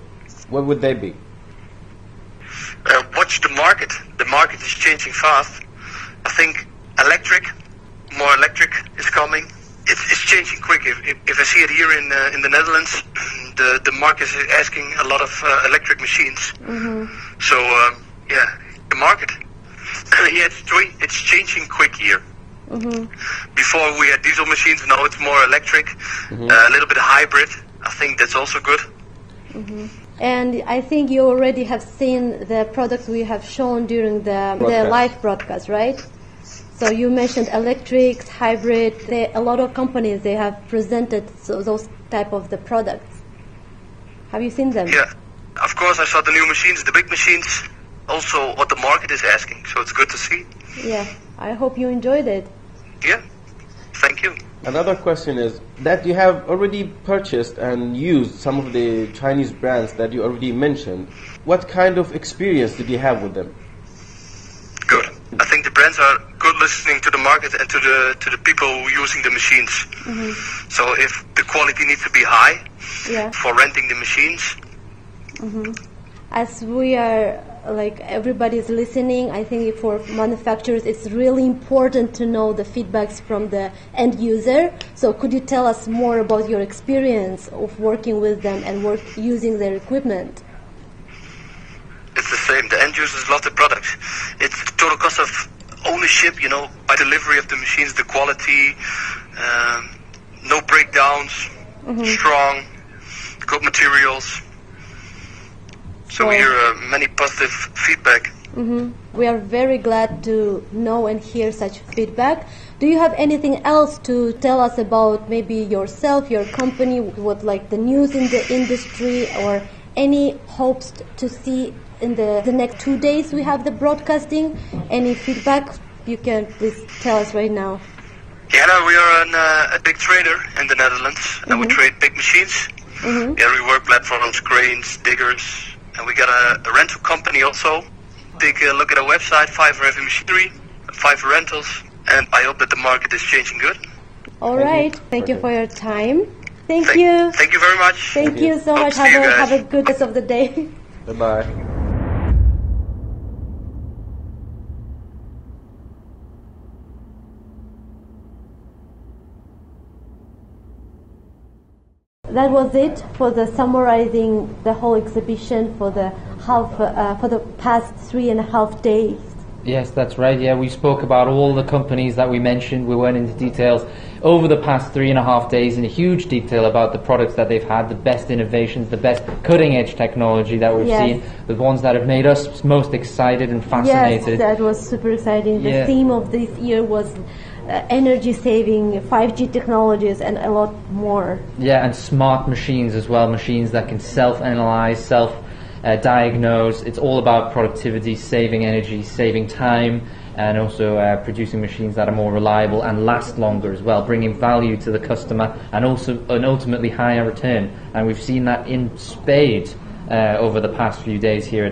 what would they be? Watch the market. The market is changing fast. I think more electric is coming. It's changing quick. If I see it here in the Netherlands, the market is asking a lot of electric machines. So the market, it's changing quick here. Before we had diesel machines, now it's more electric, a little bit hybrid. I think that's also good. And I think you already have seen the products we have shown during the live broadcast, right? So you mentioned electric, hybrid. A lot of companies, they have presented those type of the products. Have you seen them? Yeah, of course I saw the new machines, the big machines, also what the market is asking, so it's good to see. Yeah, I hope you enjoyed it. Yeah, thank you. Another question is that you have already purchased and used some of the Chinese brands that you already mentioned. What kind of experience did you have with them? Good. I think the brands are good listening to the market and to the people using the machines. So if the quality needs to be high for renting the machines. As we are, like, everybody's listening, I think for manufacturers it's really important to know the feedbacks from the end user. So could you tell us more about your experience of working with them and using their equipment? It's the same. The end users love the products. It's the total cost of ownership, by delivery of the machines, the quality, no breakdowns, strong, good materials. So we hear many positive feedback. We are very glad to know and hear such feedback. Do you have anything else to tell us about maybe yourself, your company, what like the news in the industry, or any hopes to see in the next 2 days we have the broadcasting? Any feedback you can please tell us right now? Yeah, we are a big trader in the Netherlands, and we trade big machines. Yeah, we work platforms, cranes, diggers, and we got a rental company also. Take a look at our website, Fiverr Heavy Machinery, Fiverr Rentals, and I hope that the market is changing good. All right, thank you for your time. Thank you. Thank you very much. Thank you so much. Have a good rest of the day. Bye-bye. That was it for the summarizing the whole exhibition for the past 3.5 days. Yes, that's right. Yeah, we spoke about all the companies that we mentioned. We went into details over the past 3.5 days in huge detail about the products that they've had, the best innovations, the best cutting-edge technology that we've seen, the ones that have made us most excited and fascinated. Yes, that was super exciting. The theme of this year was energy saving, 5G technologies, and a lot more. Yeah, and smart machines as well, machines that can self-analyze, self-diagnose. It's all about productivity, saving energy, saving time, and also producing machines that are more reliable and last longer as well, bringing value to the customer and also an ultimately higher return. And we've seen that in spades over the past few days here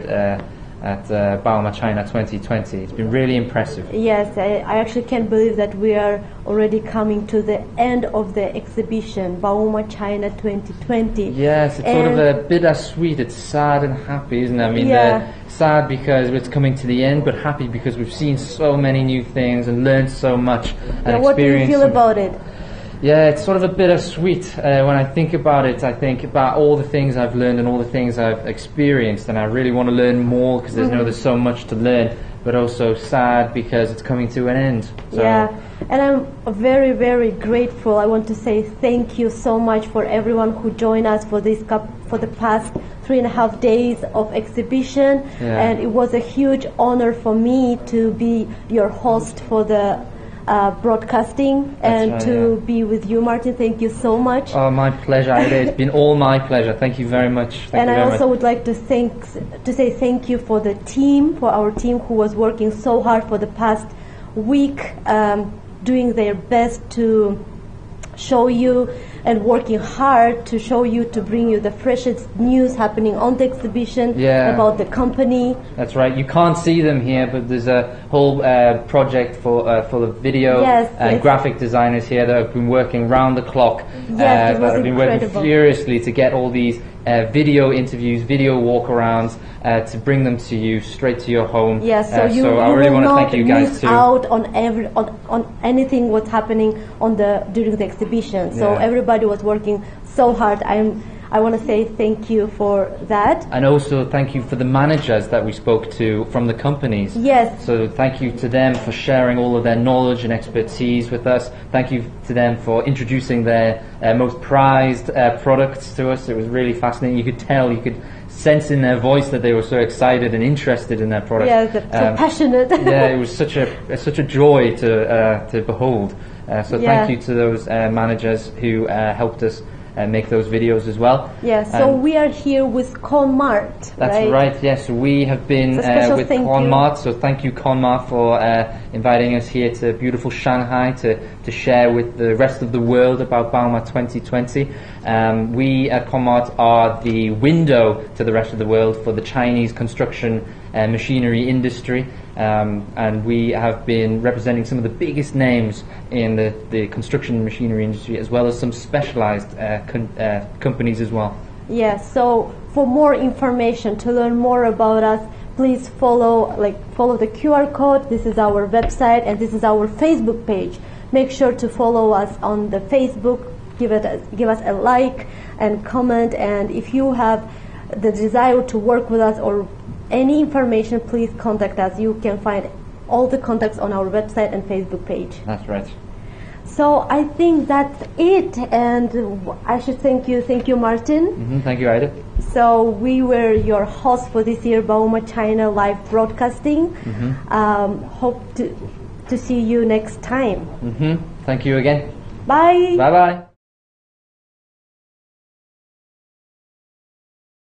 at bauma China 2020. It's been really impressive. Yes, I actually can't believe that we are already coming to the end of the exhibition, bauma China 2020. Yes, it's sort of a bittersweet. It's sad and happy, isn't it? I mean, sad because it's coming to the end, but happy because we've seen so many new things and learned so much. And what do you feel about it? Yeah, it's sort of a bittersweet. When I think about it, I think about all the things I've learned and all the things I've experienced, and I really want to learn more because there's so much to learn. but also sad because it's coming to an end. So yeah, and I'm very, very grateful. I want to say thank you so much for everyone who joined us for the past 3.5 days of exhibition, and it was a huge honor for me to be your host for the broadcasting and to be with you, Martin. Thank you so much. Oh, my pleasure, Aida. It's been all my pleasure. Thank you very much. And I also would like to say thank you for the team, for our team who was working so hard for the past week, doing their best to show you and working hard to show you, to bring you the freshest news happening on the exhibition about the company. That's right. You can't see them here, but there's a whole project full of video and graphic designers here that have been working round the clock. Yes, it was have been working furiously to get all these video interviews, video walkarounds, to bring them to you straight to your home. Yes, so you I really will want to not thank you guys miss too. out on anything what's happening during the exhibition. So everybody was working so hard. I want to say thank you for that. And also thank you for the managers that we spoke to from the companies. Yes. So thank you to them for sharing all of their knowledge and expertise with us. Thank you to them for introducing their most prized products to us. It was really fascinating. You could tell, you could sense in their voice that they were so excited and interested in their products. Yes, so passionate. Yeah, it was such a joy to behold. So thank you to those managers who helped us make those videos as well. Yeah, so we are here with Conmart. That's right, yes. We have been with Conmart, so thank you Conmart for inviting us here to beautiful Shanghai to share with the rest of the world about bauma 2020. We at Conmart are the window to the rest of the world for the Chinese construction machinery industry. And we have been representing some of the biggest names in the construction machinery industry, as well as some specialized companies as well. Yes, so for more information, to learn more about us, please follow the QR code. This is our website and this is our Facebook page. Make sure to follow us on the Facebook, give us a like and comment, and if you have the desire to work with us or any information, please contact us. You can find all the contacts on our website and Facebook page. That's right. So I think that's it, and I should thank you, Martin. Thank you, Aida. So we were your hosts for this year bauma China live broadcasting. Hope to see you next time. Thank you again. Bye. Bye bye.